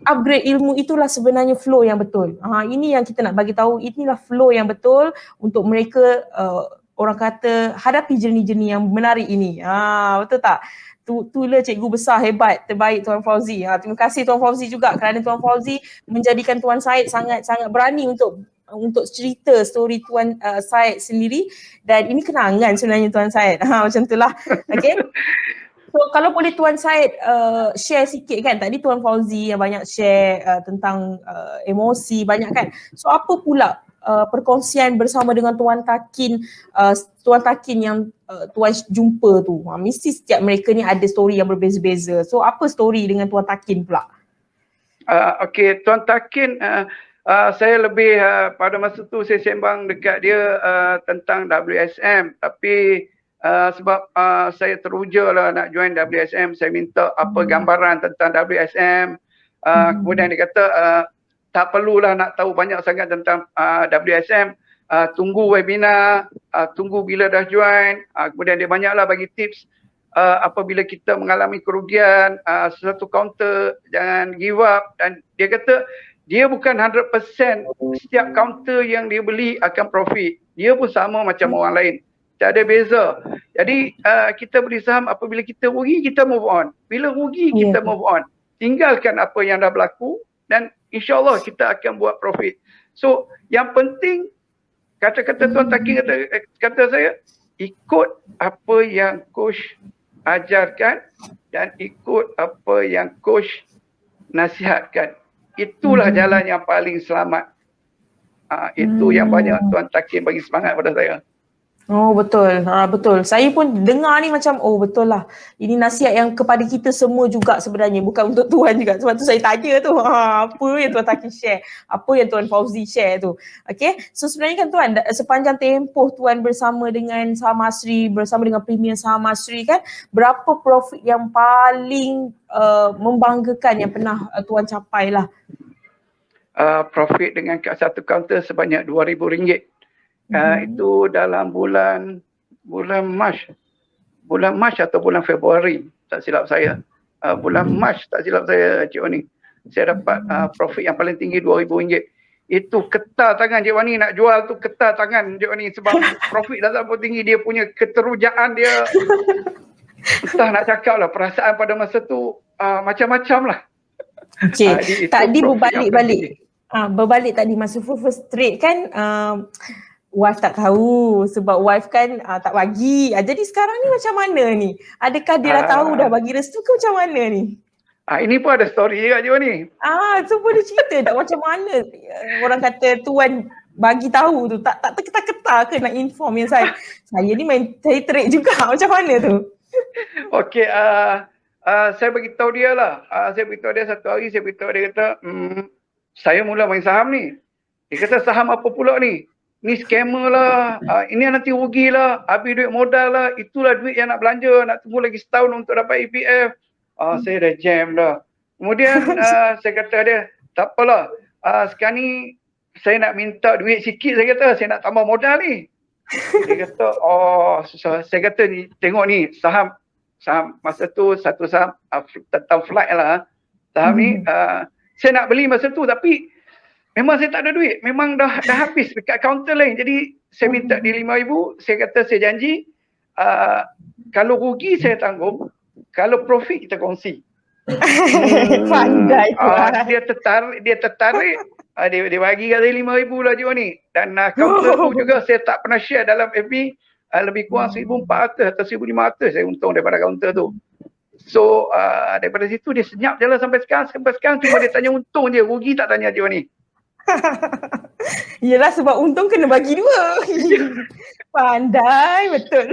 upgrade ilmu, itulah sebenarnya flow yang betul. Ini yang kita nak bagi tahu, inilah flow yang betul untuk mereka orang kata hadapi jenis-jenis yang menarik ini. Betul tak? Itulah cikgu besar, hebat, terbaik Tuan Fauzi. Terima kasih Tuan Fauzi juga kerana Tuan Fauzi menjadikan Tuan Syed sangat-sangat berani untuk cerita story Tuan Syed sendiri, dan ini kenangan sebenarnya Tuan Syed. Macam itulah. Okay. So kalau boleh Tuan Syed share sikit kan, tadi Tuan Fauzi yang banyak share tentang emosi banyak kan. So apa pula perkongsian bersama dengan Tuan Takin yang Tuan jumpa tu? Mesti setiap mereka ni ada story yang berbeza-beza. So apa story dengan Tuan Takin pula? Okey, Tuan Takin, saya lebih pada masa tu saya sembang dekat dia tentang WSM, tapi sebab saya teruja lah nak join WSM, saya minta apa gambaran tentang WSM. Kemudian dia kata tak perlulah nak tahu banyak sangat tentang WSM, tunggu webinar, tunggu bila dah join, kemudian dia banyaklah bagi tips apabila kita mengalami kerugian sesuatu counter, jangan give up. Dan dia kata dia bukan 100% setiap counter yang dia beli akan profit. Dia pun sama macam orang lain. Tak ada beza. Jadi kita beli saham apabila kita rugi, kita move on. Bila rugi, kita move on. Tinggalkan apa yang dah berlaku dan insyaAllah kita akan buat profit. So yang penting, kata-kata Tuan Taki kata saya, ikut apa yang coach ajarkan dan ikut apa yang coach nasihatkan. Itulah jalan yang paling selamat. Itu yang banyak Tuan Taki bagi semangat pada saya. Oh betul, betul. Saya pun dengar ni macam betul lah. Ini nasihat yang kepada kita semua juga sebenarnya, bukan untuk Tuan juga. Sebab tu saya tanya tu, apa yang Tuan Taki share, apa yang Tuan Fauzi share tu. Okay, so sebenarnya kan Tuan, sepanjang tempoh Tuan bersama dengan Saham Asri, bersama dengan Premier Saham Asri kan, berapa profit yang paling membanggakan yang pernah Tuan capai lah? Profit dengan satu counter sebanyak RM2,000. Itu dalam bulan Mac atau bulan Februari, tak silap saya. Bulan Mac tak silap saya, Cik Wani. Saya dapat profit yang paling tinggi RM2,000. Itu ketar tangan Cik Wani, nak jual tu ketar tangan Cik Wani sebab profit dah terlalu tinggi. Dia punya keterujaan dia, entah nak cakap lah, perasaan pada masa tu macam-macam lah. Okay, tadi berbalik tadi masa first trade kan, wife tak tahu sebab wife kan tak bagi. Jadi sekarang ni macam mana ni? Adakah dia dah tahu dah bagi restu ke macam mana ni? Ini pun ada story juga Cik Wani. So boleh cerita tak macam mana orang kata Tuan bagi tahu tu, tak terketar-ketar ke nak inform yang saya ni saya trade juga, macam mana tu? Okey, saya beritahu dia lah. Saya beritahu dia satu hari, saya beritahu dia kata, saya mula main saham ni. Dia kata, saham apa pula ni? Ni scammer lah, ini nanti rugi lah, habis duit modal lah, itulah duit yang nak belanja, nak tunggu lagi setahun untuk dapat EPF. Saya dah jam dah. Kemudian saya kata dia, tak apalah, sekarang ni saya nak minta duit sikit, saya kata, saya nak tambah modal ni. Dia kata, saya kata ni, tengok ni, saham masa tu, satu saham tentang flight lah, saham ni, saya nak beli masa tu tapi memang saya tak ada duit. Memang dah habis dekat kaunter lain. Jadi saya minta dia RM5,000. Saya kata saya janji kalau rugi saya tanggung. Kalau profit kita kongsi. Pandai dia tertarik. Dia bagi kat saya RM5,000 lah Cik Wani. Dan kaunter tu juga saya tak pernah share dalam FB. Lebih kurang 1,400 atau 1,500 saya untung daripada kaunter tu. So daripada situ dia senyap je lah sampai sekarang. Cuma dia tanya untung je. Rugi tak tanya Cik Wani. Yelah sebab untung kena bagi dua. Pandai betul.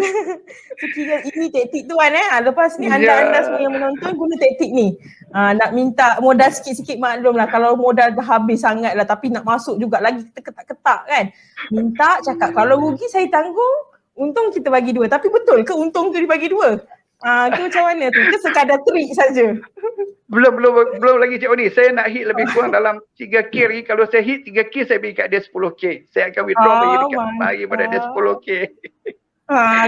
Kira ini taktik Tuan lepas ni anda semua yang menonton guna taktik ni. Nak minta modal sikit-sikit maklum lah. Kalau modal dah habis sangat lah tapi nak masuk juga lagi kita ketak-ketak kan. Minta cakap kalau rugi saya tanggung, untung kita bagi dua. Tapi betul ke untung tu dibagi dua? Ke macam mana tu? Ke sekadar trik saja? Belum lagi Cik Wani. Saya nak hit lebih kurang dalam 3K lagi. Kalau saya hit 3K, saya bagi kat dia 10K. Saya akan withdraw bagi pada dia 10K.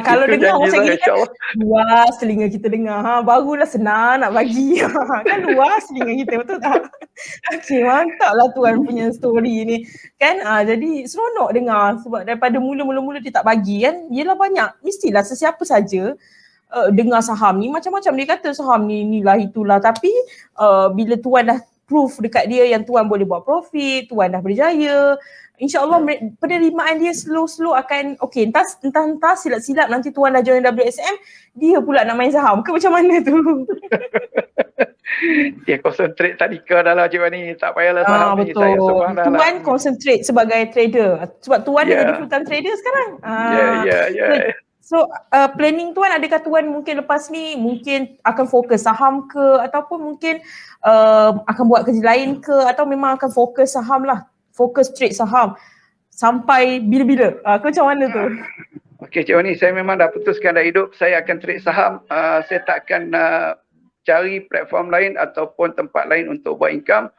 Kalau dengar macam gini kan luas telinga kita dengar. Barulah senang nak bagi. Kan luas telinga kita, betul tak? Okey, mantap lah Tuan punya story ni. Kan jadi seronok dengar sebab daripada mula-mula dia tak bagi kan. Yelah banyak. Mestilah sesiapa saja dengar saham ni macam-macam dia kata saham ni inilah itulah tapi bila Tuan dah proof dekat dia yang Tuan boleh buat profit, Tuan dah berjaya, insyaAllah penerimaan dia slow-slow akan okey, entah silap-silap nanti Tuan dah join WSM, dia pula nak main saham ke macam mana tu? Dia concentrate tadika dah lah Cik Wani, tak payahlah saham ni, saya seorang dah lah. Tuan concentrate sebagai trader sebab Tuan dah jadi full time trader sekarang. So planning Tuan, adakah Tuan mungkin lepas ni mungkin akan fokus saham ke ataupun mungkin akan buat kerja lain ke atau memang akan fokus saham lah, fokus trade saham sampai bila-bila? Ke macam mana tu? Okey Cik Wani, saya memang dah putuskan dah hidup saya akan trade saham. Saya tak akan cari platform lain ataupun tempat lain untuk buat income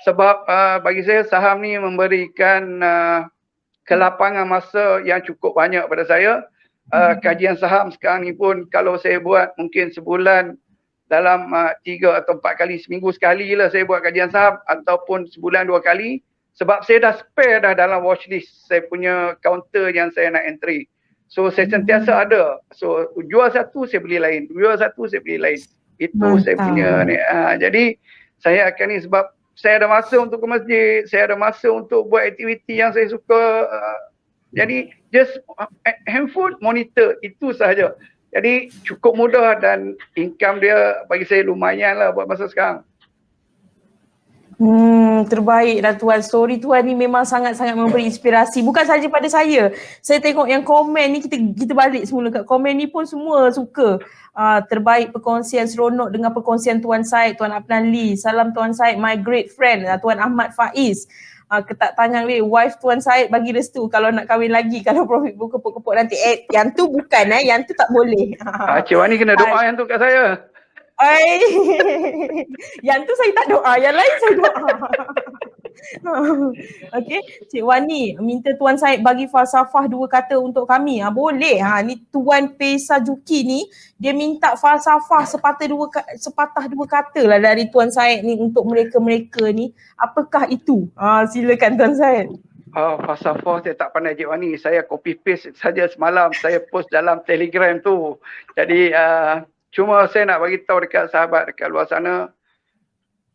sebab bagi saya saham ni memberikan kelapangan masa yang cukup banyak pada saya. Kajian saham sekarang ni pun kalau saya buat mungkin sebulan dalam 3 atau 4 kali, seminggu sekali lah saya buat kajian saham, ataupun sebulan 2 kali, sebab saya dah spare dah dalam watchlist saya punya counter yang saya nak entry. So saya sentiasa ada. So jual satu saya beli lain, jual satu saya beli lain. Itu saya punya ni. Jadi saya akan ni sebab saya ada masa untuk ke masjid, saya ada masa untuk buat aktiviti yang saya suka. Jadi just handphone monitor itu sahaja. Jadi cukup mudah dan income dia bagi saya lumayan lah buat masa sekarang. Terbaik dah Tuan. Story Tuan ni memang sangat-sangat memberi inspirasi. Bukan saja pada saya. Saya tengok yang komen ni, kita balik semula kat komen ni pun semua suka. Terbaik perkongsian, seronok dengan perkongsian Tuan Syed, Tuan Afnan Lee. Salam Tuan Syed, my great friend, Tuan Ahmad Faiz. Ketak tangan wife Tuan Syed bagi restu kalau nak kahwin lagi, kalau profit berkepuk-kepuk nanti. Yang tu bukan yang tu tak boleh. Cik Wani kena doa yang tu kat saya. Yang tu saya tak doa, yang lain saya doa. Okey, Cik Wani minta Tuan Syed bagi falsafah 2 kata untuk kami. Boleh. Ni Tuan Pesa Juki ni dia minta falsafah sepatah dua kata lah dari Tuan Syed ni untuk mereka-mereka ni. Apakah itu? Silakan Tuan Syed. Falsafah saya tak pandai Cik Wani. Saya copy paste saja semalam. Saya post dalam Telegram tu. Jadi cuma saya nak bagi tahu dekat sahabat dekat luar sana,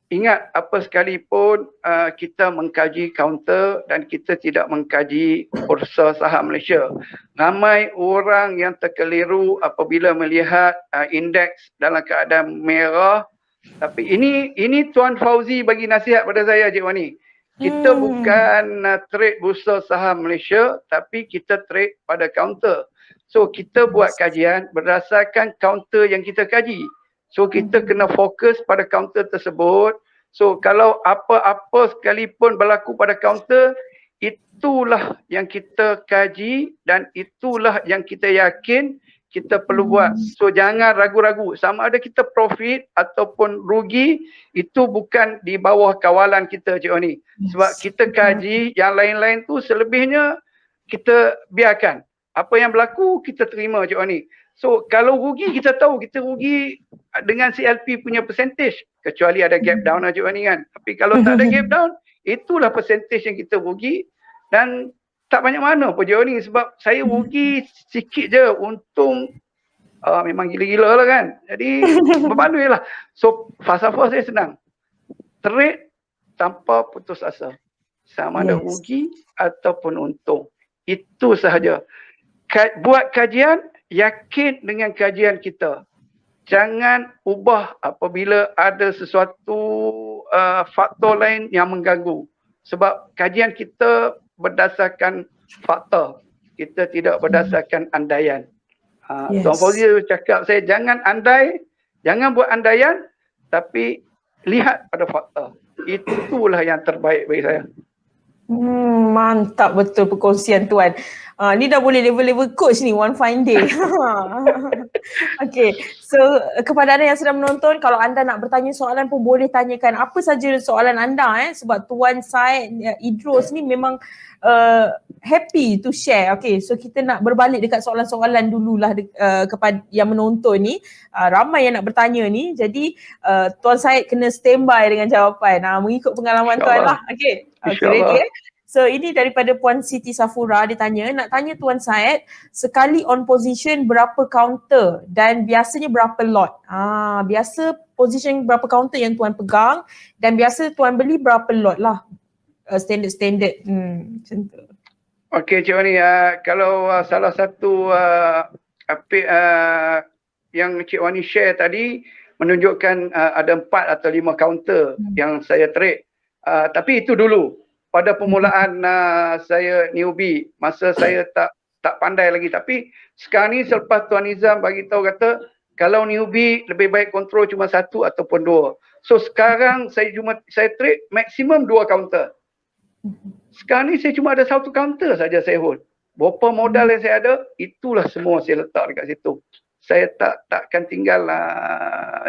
ingat apa sekalipun kita mengkaji counter dan kita tidak mengkaji bursa saham Malaysia. Ramai orang yang terkeliru apabila melihat indeks dalam keadaan merah. Tapi ini Tuan Fauzi bagi nasihat pada saya Cik Wani. Kita bukan trade bursa saham Malaysia, tapi kita trade pada counter. So kita buat kajian berdasarkan counter yang kita kaji. So kita kena fokus pada counter tersebut. So kalau apa-apa sekalipun berlaku pada counter, itulah yang kita kaji dan itulah yang kita yakin kita perlu buat. So jangan ragu-ragu. Sama ada kita profit ataupun rugi, itu bukan di bawah kawalan kita Cik Wani. Sebab kita kaji yang lain-lain tu selebihnya kita biarkan. Apa yang berlaku kita terima Cik Wani. So kalau rugi kita tahu kita rugi dengan CLP punya percentage. Kecuali ada gap down lah Cik Wani kan. Tapi kalau tak ada gap down, itulah percentage yang kita rugi. Dan tak banyak mana pun Cik Wani. Sebab saya rugi sikit je. Untung memang gila-gila lah kan. Jadi berbaloi lah. So falsafah saya senang. Trade tanpa putus asa. Sama ada rugi ataupun untung. Itu sahaja. Buat kajian, yakin dengan kajian kita. Jangan ubah apabila ada sesuatu faktor lain yang mengganggu. Sebab kajian kita berdasarkan fakta. Kita tidak berdasarkan andaian. Tuan Fauzi cakap saya jangan andai, jangan buat andaian, tapi lihat pada fakta. Itulah yang terbaik bagi saya. Mantap betul perkongsian Tuan. Ni dah boleh level-level coach ni one fine day. Okay, so kepada anda yang sedang menonton, kalau anda nak bertanya soalan pun boleh tanyakan apa saja soalan anda sebab Tuan Syed Idros ni memang happy to share. Okay, so kita nak berbalik dekat soalan-soalan dululah kepada yang menonton ni. Ramai yang nak bertanya ni, jadi Tuan Syed kena standby dengan jawapan. Mengikut pengalaman Tuan lah. Okay, ready So ini daripada Puan Siti Safura, dia tanya, nak tanya Tuan Syed, sekali on position berapa counter dan biasanya berapa lot? Biasa position berapa counter yang Tuan pegang dan biasa Tuan beli berapa lot lah? Standard. Macam tu. Okey Cik Wani, kalau salah satu yang Cik Wani share tadi menunjukkan ada 4 atau 5 counter yang saya trade. Tapi itu dulu. Pada permulaan saya newbie, masa saya tak pandai lagi. Tapi sekarang ni selepas Tuan Nizam bagi tahu kata kalau newbie lebih baik kontrol cuma 1 ataupun 2. So sekarang saya trade maksimum 2 counter. Sekarang ni saya cuma ada 1 counter saja saya hold. Berapa modal yang saya ada, itulah semua saya letak dekat situ. Saya takkan tinggal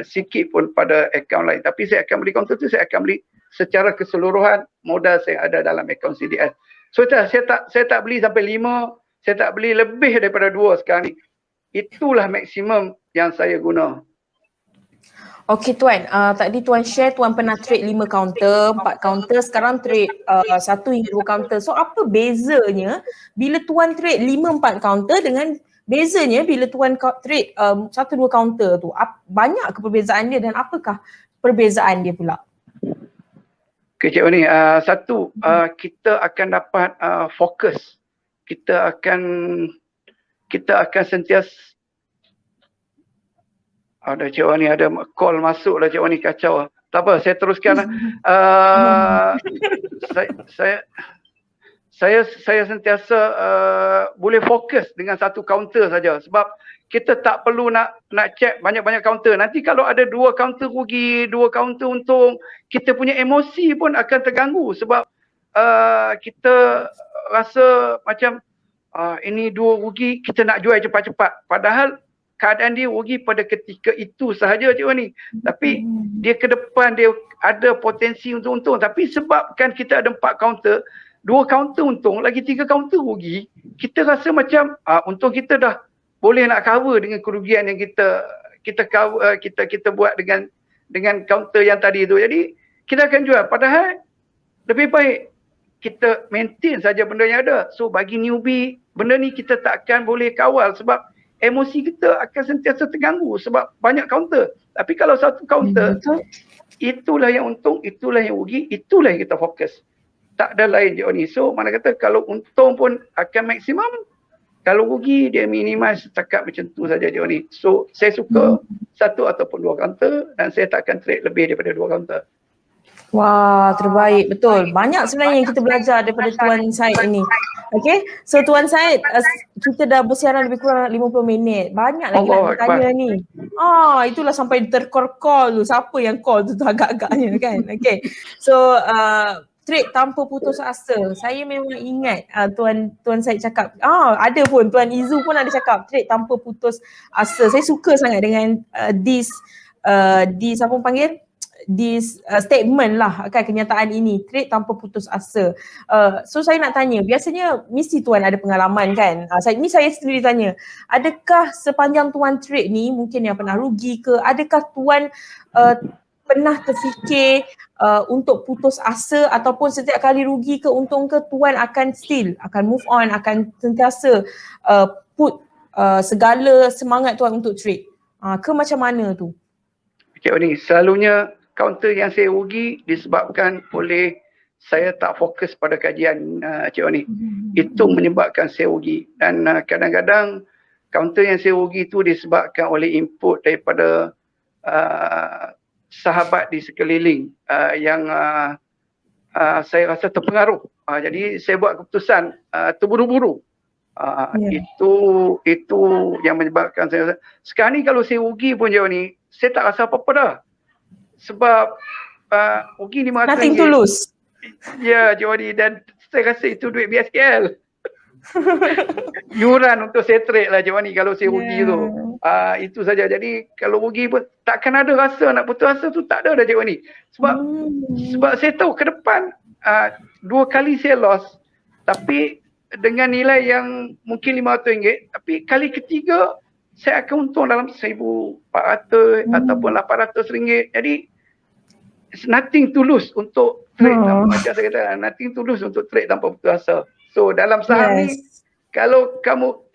sikit pun pada akaun lain. Tapi saya akan beli counter tu, saya akan beli secara keseluruhan modal saya ada dalam akaun CDS. So saya tak beli sampai 5, saya tak beli lebih daripada 2 sekarang ni. Itulah maksimum yang saya guna. Okey Tuan, tadi Tuan share Tuan pernah trade 5 counter, 4 counter, sekarang trade 1 hingga 2 counter. So apa bezanya bila Tuan trade 5-4 counter dengan bezanya bila Tuan trade 1-2 counter tu? Banyak ke perbezaan dia dan apakah perbezaan dia pula? Okay, Cik Wani, satu, kita akan dapat fokus. Kita akan sentiasa. Ada Cik Wani, ada call masuk lah Cik Wani, kacau. Tak apa, saya teruskan. Saya sentiasa boleh fokus dengan satu counter saja sebab kita tak perlu nak check banyak-banyak counter. Nanti kalau ada 2 counter rugi, 2 counter untung, kita punya emosi pun akan terganggu sebab kita rasa macam ini 2 rugi, kita nak jual cepat-cepat. Padahal keadaan dia rugi pada ketika itu sahaja Cik Wani. Tapi dia ke depan dia ada potensi untuk untung. Tapi sebabkan kita ada 4 counter, 2 counter untung, lagi 3 counter rugi, kita rasa macam untung kita dah boleh nak cover dengan kerugian yang kita buat dengan counter yang tadi tu. Jadi kita akan jual. Padahal lebih baik kita maintain saja benda yang ada. So bagi newbie, benda ni kita tak akan boleh kawal sebab emosi kita akan sentiasa terganggu sebab banyak counter. Tapi kalau satu counter, itulah yang untung, itulah yang rugi, itulah yang kita fokus. Tak ada lain je ni. So mana kata kalau untung pun akan maksimum, kalau rugi dia minimize setakat macam tu saja je ni. So saya suka 1 ataupun 2 counter dan saya tak akan trade lebih daripada 2 counter. Wah, terbaik. Betul. Banyak sebenarnya yang kita belajar daripada Tuan Syed ini. Okay, so Tuan Syed, kita dah bersiaran lebih kurang 50 minit. Banyak lagi nak bertanya ni. Itulah sampai tercall tu. Siapa yang call tu agak-agaknya kan. Okay, so trade tanpa putus asa. Saya memang ingat Tuan Syed cakap, ada pun Tuan Izu pun ada cakap trade tanpa putus asa. Saya suka sangat dengan this apa panggil? This statement lah kan, kenyataan ini, trade tanpa putus asa. So saya nak tanya, biasanya mesti Tuan ada pengalaman kan? Saya sendiri tanya, adakah sepanjang Tuan trade ni mungkin yang pernah rugi ke, adakah Tuan pernah terfikir untuk putus asa ataupun setiap kali rugi ke untung ke Tuan akan move on, akan sentiasa put segala semangat Tuan untuk trade? Ke macam mana tu? Cik Wani, selalunya counter yang saya rugi disebabkan oleh saya tak fokus pada kajian Cik Wani. Itu menyebabkan saya rugi. Dan kadang-kadang counter yang saya rugi itu disebabkan oleh input daripada sahabat di sekeliling yang saya rasa terpengaruh. Jadi saya buat keputusan terburu-buru. Itu yang menyebabkan saya rasa. Sekarang ni kalau saya rugi pun Cik Wani, saya tak rasa apa-apa dah. Sebab rugi RM500. Nothing to lose. Ya, Cik Wani, dan saya rasa itu duit BSKL. Yuran untuk saya trade lah Cik Wani kalau saya rugi tu. Itu saja. Jadi kalau rugi pun takkan ada rasa nak putus asa tu, tak ada dah Cik Wani. Sebab saya tahu ke depan 2 kali saya loss tapi dengan nilai yang mungkin RM500, tapi kali ketiga saya akan untung dalam RM1,400 ataupun RM800. Jadi nothing to lose untuk trade tanpa, macam saya kata, nothing to lose untuk trade tanpa putus asa. So dalam saham ni, kalau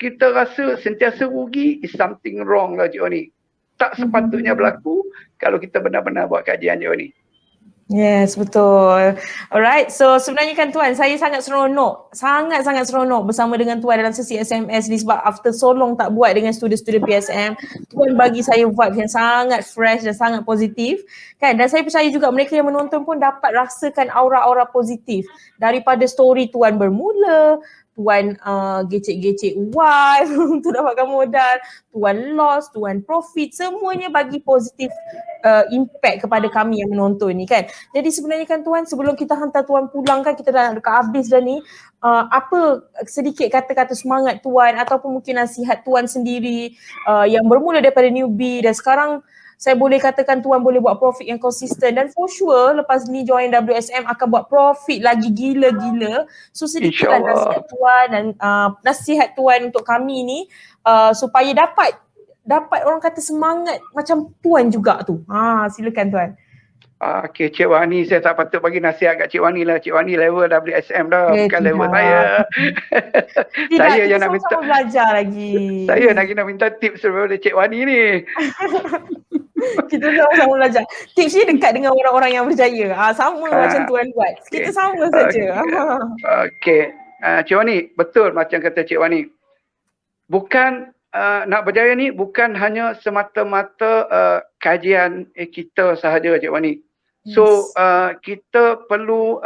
kita rasa sentiasa rugi, is something wrong lah Cik Wani. Tak sepatutnya berlaku kalau kita benar-benar buat kajian Cik Wani. Yes, betul. Alright, so sebenarnya kan Tuan, saya sangat seronok bersama dengan Tuan dalam sesi SMS ni sebab after so long tak buat dengan student-student PSM, Tuan bagi saya vibe yang sangat fresh dan sangat positif kan, dan saya percaya juga mereka yang menonton pun dapat rasakan aura-aura positif daripada story Tuan bermula, Tuan gecek-gecek wife untuk dapatkan modal, Tuan loss, Tuan profit, semuanya bagi positif impact kepada kami yang menonton ni kan. Jadi sebenarnya kan Tuan, sebelum kita hantar Tuan pulang kan, kita dah dekat habis dah ni, apa sedikit kata-kata semangat Tuan ataupun mungkin nasihat Tuan sendiri yang bermula daripada newbie dan sekarang saya boleh katakan Tuan boleh buat profit yang konsisten dan for sure lepas ni join WSM akan buat profit lagi gila-gila. So sedikitlah InsyaAllah. nasihat Tuan dan nasihat Tuan untuk kami ni supaya dapat orang kata semangat macam Tuan juga tu. Silakan Tuan. Okey, Cik Wani, saya tak patut bagi nasihat kat Cik Wani lah. Cik Wani level WSM dah, bukan level saya. Saya yang nak minta belajar lagi. Saya nak kena minta tips daripada Cik Wani ni. Kita sama-sama belajar. Tips ni dekat dengan orang-orang yang berjaya. Sama macam Tuan buat. Kita sama saja. Okey. Cik Wani, betul macam kata Cik Wani. Bukan nak berjaya ni bukan hanya semata-mata kajian kita sahaja, Cik Wani. So kita perlu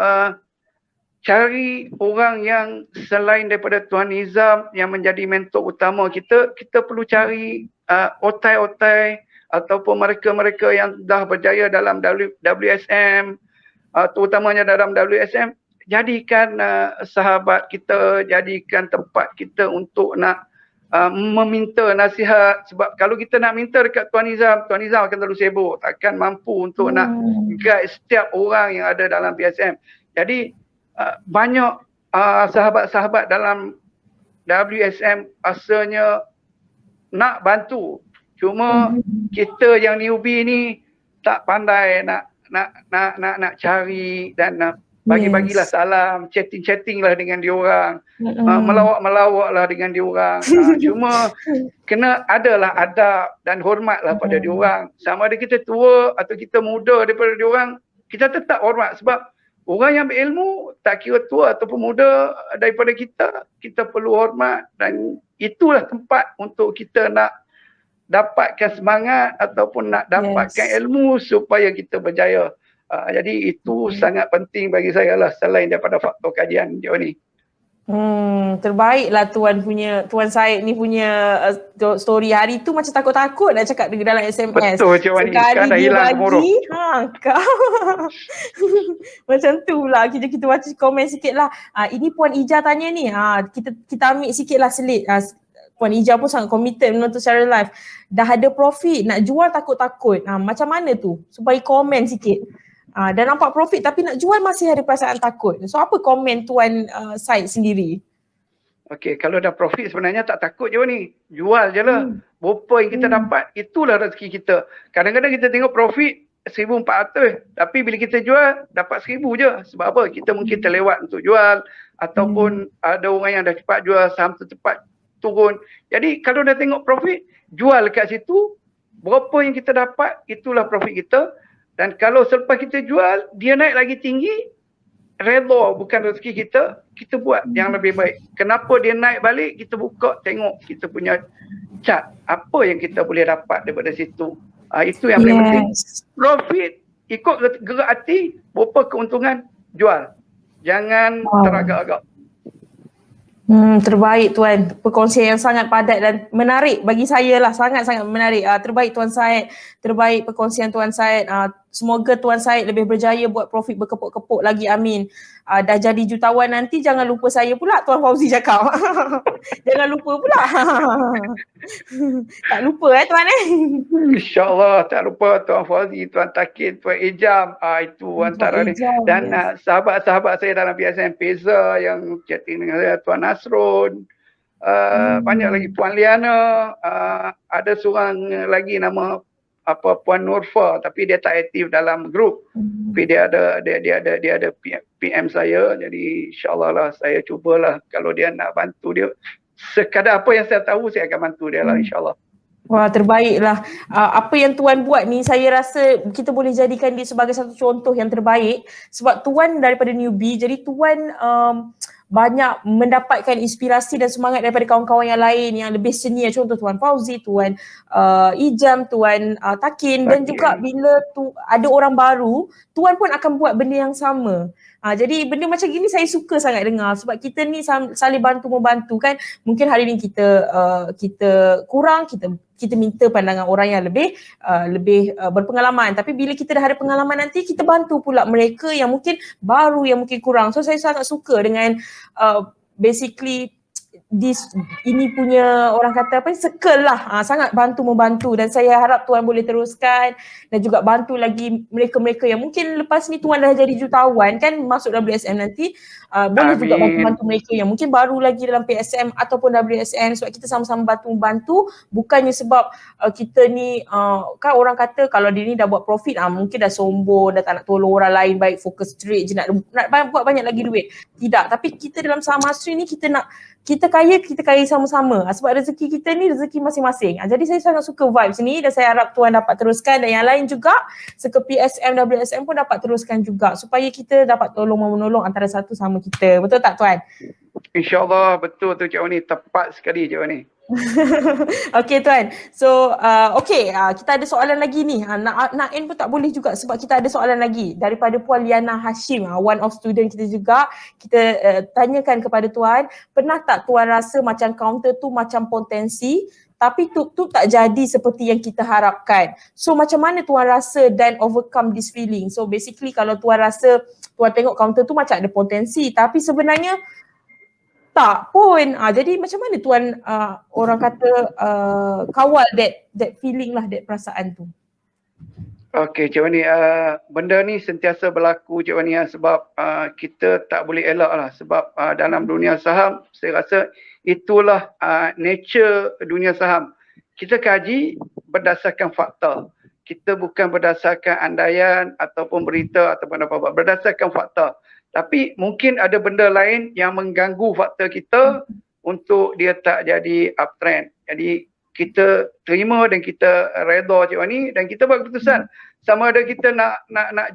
cari orang yang selain daripada Tuan Nizam yang menjadi mentor utama kita. Kita perlu cari otai-otai ataupun mereka-mereka yang dah berjaya dalam WSM, terutamanya dalam WSM. Jadikan sahabat kita, jadikan tempat kita untuk nak meminta nasihat. Sebab kalau kita nak minta dekat Tuan Nizam akan terlalu sibuk, takkan mampu untuk nak guide setiap orang yang ada dalam PSM. Jadi banyak sahabat-sahabat dalam WSM asalnya nak bantu, cuma kita yang newbie ni tak pandai nak cari dan bagi-bagilah salam, chatting lah dengan diorang, melawak lah dengan diorang. Cuma kena adalah adab dan hormatlah pada diorang. Sama ada kita tua atau kita muda daripada diorang, kita tetap hormat sebab orang yang berilmu tak kira tua ataupun muda daripada kita, kita perlu hormat dan itulah tempat untuk kita nak dapatkan semangat ataupun nak dapatkan ilmu supaya kita berjaya. Jadi itu sangat penting bagi saya lah selain daripada faktor kajian dia ni. Terbaiklah Tuan Syed ni punya story. Hari tu macam takut-takut nak cakap dalam SMS. Betul Cik Wani, sekarang dah hilang gemuruh. Macam tu lah. Kita baca komen sikit lah. Ini Puan Ija tanya ni. Kita ambil sikit lah selit. Puan Ija pun sangat committed menonton secara live. Dah ada profit, nak jual takut-takut. Macam mana tu? Supaya komen sikit. Dah nampak profit tapi nak jual masih ada perasaan takut. So apa komen Tuan Syed sendiri? Okey, kalau dah profit sebenarnya tak takut je ni. Jual je lah. Berapa yang kita dapat, itulah rezeki kita. Kadang-kadang kita tengok profit 1,400 tapi bila kita jual dapat 1,000 je. Sebab apa? Kita mungkin terlewat untuk jual ataupun ada orang yang dah cepat jual, saham tu cepat turun. Jadi kalau dah tengok profit, jual kat situ. Berapa yang kita dapat, itulah profit kita. Dan kalau selepas kita jual, dia naik lagi tinggi, redha bukan rezeki kita, kita buat yang lebih baik. Kenapa dia naik balik, kita buka tengok kita punya chart. Apa yang kita boleh dapat daripada situ. Itu yang paling penting. Profit, ikut gerak hati, berapa keuntungan, jual. Jangan teragak-agak. Terbaik Tuan, perkongsian yang sangat padat dan menarik bagi saya lah, sangat-sangat menarik. Terbaik Tuan Syed, terbaik perkongsian Tuan Syed. Semoga Tuan Syed lebih berjaya buat profit berkepuk-kepuk lagi, amin. Dah jadi jutawan nanti jangan lupa saya pula, Tuan Fauzi cakap. Jangan lupa pula. Tak lupa Tuan InsyaAllah tak lupa Tuan Fauzi, Tuan Takin, Tuan Ijam. Itu antara ni. Dan sahabat-sahabat saya dalam PSM, Peza yang chatting dengan saya, Tuan Nasrun. Banyak lagi Puan Liana. Ada seorang lagi nama Puan Nurfa tapi dia tak aktif dalam grup. Tapi dia ada PM saya. Jadi insya-Allah lah saya cubalah kalau dia nak bantu dia sekadar apa yang saya tahu saya akan bantu dia lah insya-Allah. Wah, terbaiklah. Apa yang Tuan buat ni saya rasa kita boleh jadikan dia sebagai satu contoh yang terbaik sebab Tuan daripada newbie, jadi Tuan banyak mendapatkan inspirasi dan semangat daripada kawan-kawan yang lain yang lebih senior, contoh Tuan Fauzi, Tuan Ijam, Tuan Takin, dan juga bila ada orang baru, Tuan pun akan buat benda yang sama. Jadi benda macam gini saya suka sangat dengar sebab kita ni saling bantu-membantu kan. Mungkin hari ni kita kurang, kita minta pandangan orang yang lebih berpengalaman, tapi bila kita dah ada pengalaman nanti kita bantu pula mereka yang mungkin baru, yang mungkin kurang. So saya sangat suka dengan basically ini punya orang kata apa, circle lah, sangat membantu dan saya harap Tuan boleh teruskan dan juga bantu lagi mereka-mereka yang mungkin lepas ni Tuan dah jadi jutawan kan, masuk WSM nanti, boleh juga bantu-bantu mereka yang mungkin baru lagi dalam PSM ataupun WSM, sebab kita sama-sama bantu-bantu, bukannya sebab kita ni kan orang kata kalau dia ni dah buat profit mungkin dah sombong, dah tak nak tolong orang lain, baik fokus straight je nak buat banyak lagi duit. Tidak, tapi kita dalam Saham Masri ni kita kaya sama-sama, sebab rezeki kita ni rezeki masing-masing. Jadi saya sangat suka vibes ni dan saya harap Tuan dapat teruskan dan yang lain juga seka PSM, WSM pun dapat teruskan juga supaya kita dapat tolong-menolong antara satu sama kita. Betul tak Tuan? InsyaAllah betul tu Cik Wani, tepat sekali Cik Wani. Okay Tuan, so kita ada soalan lagi ni, nak end pun tak boleh juga sebab kita ada soalan lagi daripada Puan Liana Hashim, one of student kita juga. Kita tanyakan kepada Tuan, pernah tak Tuan rasa macam counter tu macam potensi tapi tu tak jadi seperti yang kita harapkan? So macam mana Tuan rasa dan overcome this feeling? So basically kalau Tuan rasa Tuan tengok counter tu macam ada potensi tapi sebenarnya tak pun. Jadi macam mana Tuan orang kata kawal that feeling lah, that perasaan tu? Okey Cik Wani, benda ni sentiasa berlaku Cik Wani sebab kita tak boleh elak lah sebab dalam dunia saham saya rasa itulah nature dunia saham. Kita kaji berdasarkan fakta. Kita bukan berdasarkan andaian ataupun berita ataupun apa-apa, berdasarkan fakta. Tapi mungkin ada benda lain yang mengganggu fakta kita untuk dia tak jadi uptrend. Jadi kita terima dan kita redha Cik Wani dan kita buat keputusan. Sama ada kita nak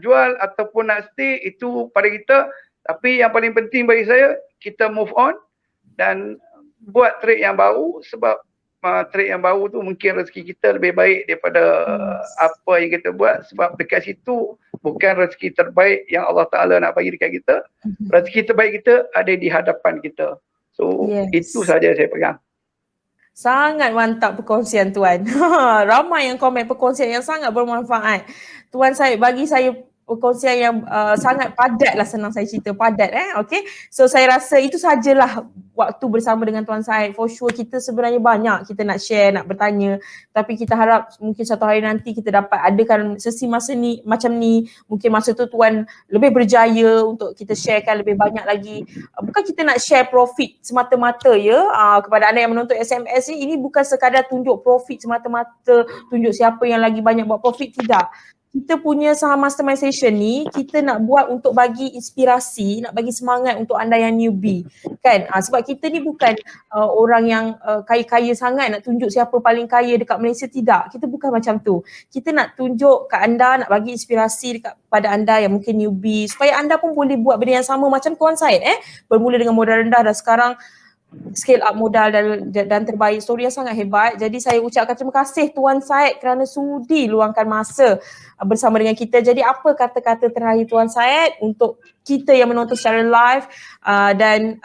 jual ataupun nak stay, itu pada kita. Tapi yang paling penting bagi saya, kita move on dan buat trade yang baru sebab trade yang baru tu mungkin rezeki kita lebih baik daripada apa yang kita buat sebab dekat situ bukan rezeki terbaik yang Allah Ta'ala nak bagi dekat kita. Rezeki terbaik kita ada di hadapan kita. So itu saja saya pegang. Sangat mantap perkongsian Tuan. Ramai yang komen perkongsian yang sangat bermanfaat. Tuan Syed bagi saya perkongsian yang sangat padat lah, senang saya cerita, padat okay. So saya rasa itu sajalah waktu bersama dengan Tuan Syed. For sure kita sebenarnya banyak kita nak share, nak bertanya, tapi kita harap mungkin satu hari nanti kita dapat adakan sesi masa ni macam ni. Mungkin masa tu Tuan lebih berjaya untuk kita sharekan lebih banyak lagi. Bukan kita nak share profit semata-mata kepada anda yang menonton SMS ni, ini bukan sekadar tunjuk profit semata-mata, tunjuk siapa yang lagi banyak buat profit, tidak. Kita punya Saham Mastermind Session ni kita nak buat untuk bagi inspirasi, nak bagi semangat untuk anda yang newbie kan, sebab kita ni bukan orang yang kaya-kaya sangat nak tunjuk siapa paling kaya dekat Malaysia, tidak. Kita bukan macam tu. Kita nak tunjuk kat anda, nak bagi inspirasi pada anda yang mungkin newbie supaya anda pun boleh buat benda yang sama macam Tuan Syed bermula dengan modal rendah dan sekarang scale up modal dan terbaik. Story yang sangat hebat. Jadi saya ucapkan terima kasih Tuan Syed kerana sudi luangkan masa bersama dengan kita. Jadi apa kata-kata terakhir Tuan Syed untuk kita yang menonton secara live dan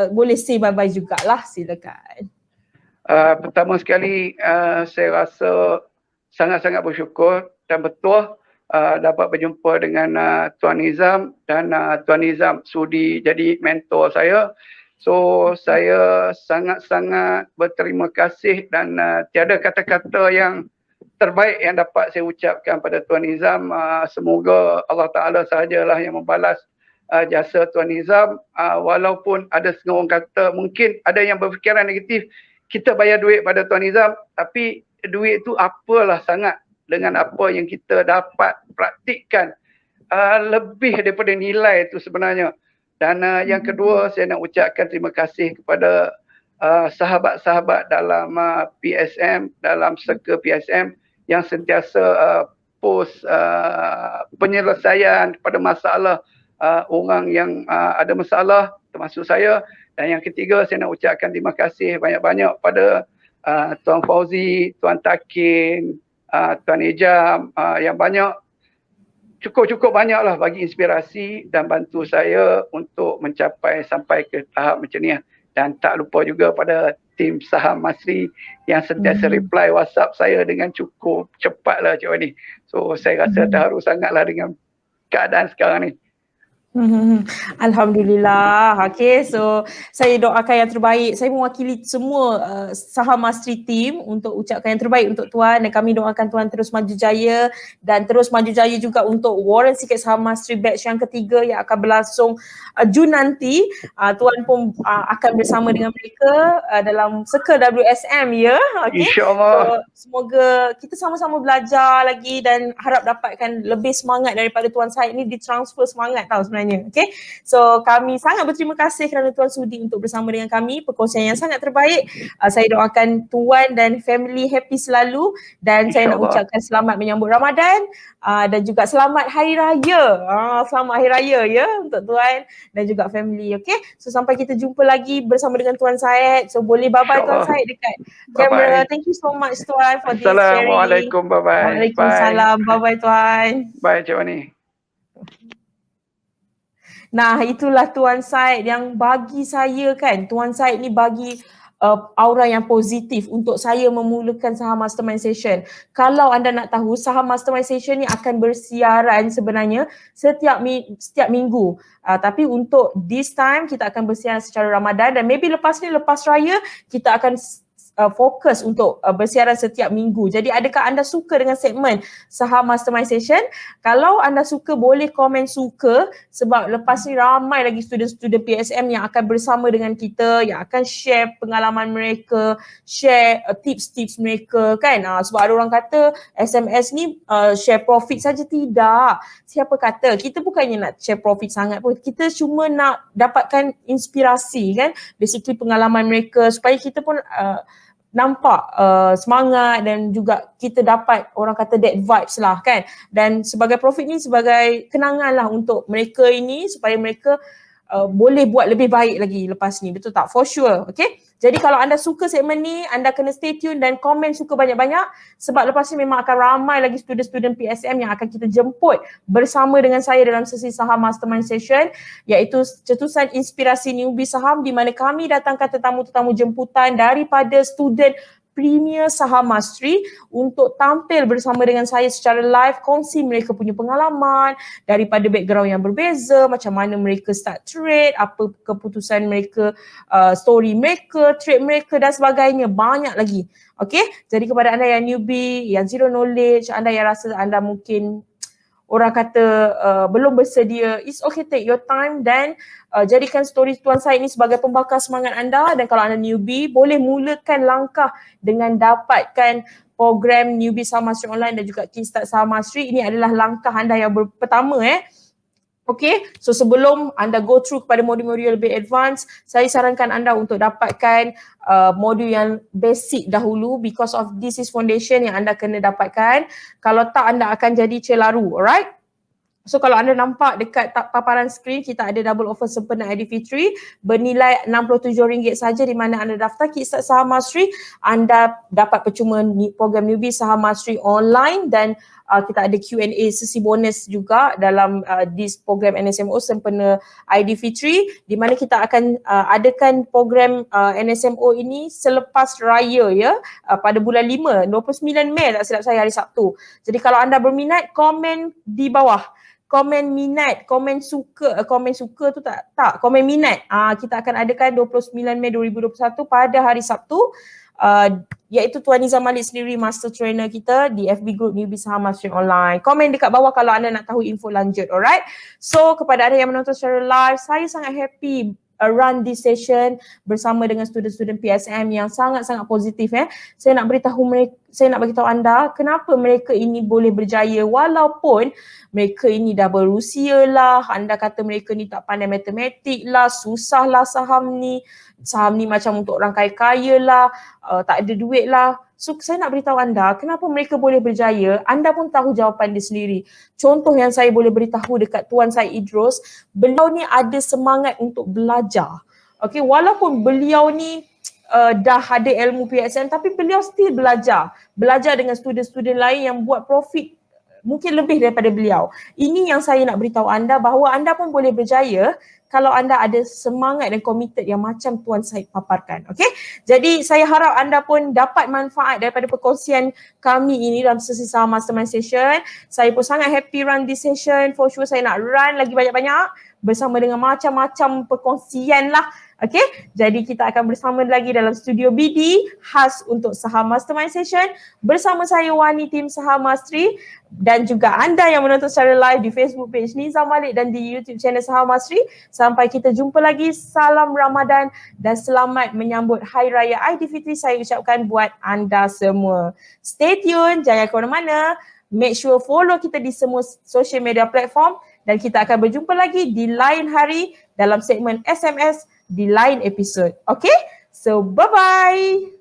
boleh say bye-bye jugalah, silakan. Pertama sekali saya rasa sangat-sangat bersyukur dan betul dapat berjumpa dengan Tuan Nizam dan Tuan Nizam sudi jadi mentor saya. So saya sangat-sangat berterima kasih dan tiada kata-kata yang terbaik yang dapat saya ucapkan pada Tuan Nizam. Semoga Allah Ta'ala sahajalah yang membalas jasa Tuan Nizam. Walaupun ada setengah orang kata, mungkin ada yang berfikiran negatif, kita bayar duit pada Tuan Nizam, tapi duit itu apalah sangat dengan apa yang kita dapat praktikkan. Lebih daripada nilai itu sebenarnya. Dan yang kedua, saya nak ucapkan terima kasih kepada sahabat-sahabat dalam PSM, dalam seka PSM yang sentiasa post penyelesaian kepada masalah orang yang ada masalah, termasuk saya. Dan yang ketiga, saya nak ucapkan terima kasih banyak-banyak pada Tuan Fauzi, Tuan Takin, Tuan Ejam yang banyak, cukup banyaklah bagi inspirasi dan bantu saya untuk mencapai sampai ke tahap macam ni. Dan tak lupa juga pada tim Saham Masri yang sentiasa reply WhatsApp saya dengan cukup cepatlah Cik Wani. So saya rasa terharu sangatlah dengan keadaan sekarang ni. Alhamdulillah. Okay, so saya doakan yang terbaik. Saya mewakili semua Saham Mastery team untuk ucapkan yang terbaik untuk Tuan, dan kami doakan Tuan terus maju jaya dan terus maju jaya juga untuk Warren Secret Saham Mastery batch yang ketiga yang akan berlangsung Jun nanti. Tuan pun akan bersama dengan mereka dalam Circle WSM ya. Okay. InsyaAllah. So semoga kita sama-sama belajar lagi dan harap dapatkan lebih semangat daripada Tuan Syed ni, ditransfer semangat tau sebenarnya. Okay. So kami sangat berterima kasih kerana Tuan sudi untuk bersama dengan kami, perkongsian yang sangat terbaik. Saya doakan Tuan dan family happy selalu, dan saya nak ucapkan selamat menyambut Ramadan dan juga selamat Hari Raya. Selamat Hari Raya ya untuk Tuan dan juga family. Okay. So sampai kita jumpa lagi bersama dengan Tuan Syed. So boleh bye-bye Tuan Syed dekat kamera. Thank you so much Tuan for this sharing. Assalamualaikum. Bye-bye. Waalaikumsalam. Bye-bye Tuan. Bye Cik Wani. Nah, itulah Tuan Syed yang bagi saya kan, Tuan Syed ni bagi aura yang positif untuk saya memulakan Saham Mastermind Session. Kalau anda nak tahu, Saham Mastermind Session ni akan bersiaran sebenarnya setiap minggu. Tapi untuk this time kita akan bersiaran secara Ramadan, dan maybe lepas ni, lepas raya, kita akan fokus untuk bersiaran setiap minggu. Jadi adakah anda suka dengan segmen Saham Mastermind Session? Kalau anda suka, boleh komen suka, sebab lepas ni ramai lagi student-student PSM yang akan bersama dengan kita, yang akan share pengalaman mereka, share tips-tips mereka kan. Sebab ada orang kata SMS ni share profit saja. Tidak. Siapa kata? Kita bukannya nak share profit sangat pun. Kita cuma nak dapatkan inspirasi kan. Basically pengalaman mereka supaya kita pun nampak semangat, dan juga kita dapat orang kata that vibes lah kan. Dan sebagai profit ni sebagai kenangan lah untuk mereka ini, supaya mereka boleh buat lebih baik lagi lepas ni, betul tak? For sure. Okay. Jadi kalau anda suka segmen ni, anda kena stay tune dan komen suka banyak-banyak, sebab lepas ni memang akan ramai lagi student-student PSM yang akan kita jemput bersama dengan saya dalam sesi Saham Mastermind Session, iaitu cetusan inspirasi newbie saham, di mana kami datangkan tetamu-tetamu jemputan daripada student Premier Saham Mastery untuk tampil bersama dengan saya secara live, kongsi mereka punya pengalaman daripada background yang berbeza, macam mana mereka start trade, apa keputusan mereka, story mereka, trade mereka dan sebagainya, banyak lagi. Okay, jadi kepada anda yang newbie, yang zero knowledge, anda yang rasa anda mungkin orang kata belum bersedia, it's okay, take your time dan jadikan story Tuan Syed ni sebagai pembakar semangat anda. Dan kalau anda newbie, boleh mulakan langkah dengan dapatkan program Newbie Saham Mastery Online dan juga Kickstart Saham Mastery. Ini adalah langkah anda yang pertama Okay, so sebelum anda go through kepada modul-modul yang lebih advance, saya sarankan anda untuk dapatkan modul yang basic dahulu, because of this is foundation yang anda kena dapatkan. Kalau tak, anda akan jadi celaru, alright? So kalau anda nampak dekat paparan skrin, kita ada double offer sempena Aidilfitri bernilai RM67 saja, di mana anda daftar Kickstart Saham Mastery, anda dapat percuma program Newbie Saham Mastery Online, dan kita ada Q&A sesi bonus juga dalam this program NSMO sempena Aidilfitri, di mana kita akan adakan program NSMO ini selepas raya ya, pada bulan 5, 29 Mei tak silap saya, hari Sabtu. Jadi kalau anda berminat, komen di bawah. Komen minat, komen suka tu tak, komen minat. Kita akan adakan 29 Mei 2021 pada hari Sabtu, iaitu Tuan Nizam Malik sendiri, master trainer kita di FB Group Newbie Saham Mastery Online. Komen dekat bawah kalau anda nak tahu info lanjut, alright? So kepada anda yang menonton secara live, saya sangat happy run this session bersama dengan student-student PSM yang sangat-sangat positif. Saya nak beritahu mereka, saya nak beritahu anda kenapa mereka ini boleh berjaya walaupun mereka ini dah berusia lah, anda kata mereka ni tak pandai matematik lah, susah lah saham ni macam untuk orang kaya-kaya lah, tak ada duit lah. So saya nak beritahu anda kenapa mereka boleh berjaya. Anda pun tahu jawapan dia sendiri. Contoh yang saya boleh beritahu dekat Tuan Syed Idros, beliau ni ada semangat untuk belajar. Okay, walaupun beliau ni dah ada ilmu PSM, tapi beliau still belajar dengan student-student lain yang buat profit mungkin lebih daripada beliau. Ini yang saya nak beritahu anda, bahawa anda pun boleh berjaya kalau anda ada semangat dan committed yang macam Tuan Syed paparkan. Okay? Jadi saya harap anda pun dapat manfaat daripada perkongsian kami ini dalam sesi Saham Mastermind Session. Saya pun sangat happy run this session. For sure saya nak run lagi banyak-banyak. bersama dengan macam-macam perkongsian lah. Okay, jadi kita akan bersama lagi dalam studio BD khas untuk Saham Mastermind Session bersama saya Wani tim Saham Mastery dan juga anda yang menonton secara live di Facebook page Nizam Malik dan di YouTube channel Saham Mastery. Sampai kita jumpa lagi, salam Ramadan dan selamat menyambut Hari Raya Aidilfitri saya ucapkan buat anda semua. Stay tune, jangan ke mana-mana. Make sure follow kita di semua social media platform dan kita akan berjumpa lagi di lain hari dalam segmen SMS di lain episod. Okay? So, bye-bye.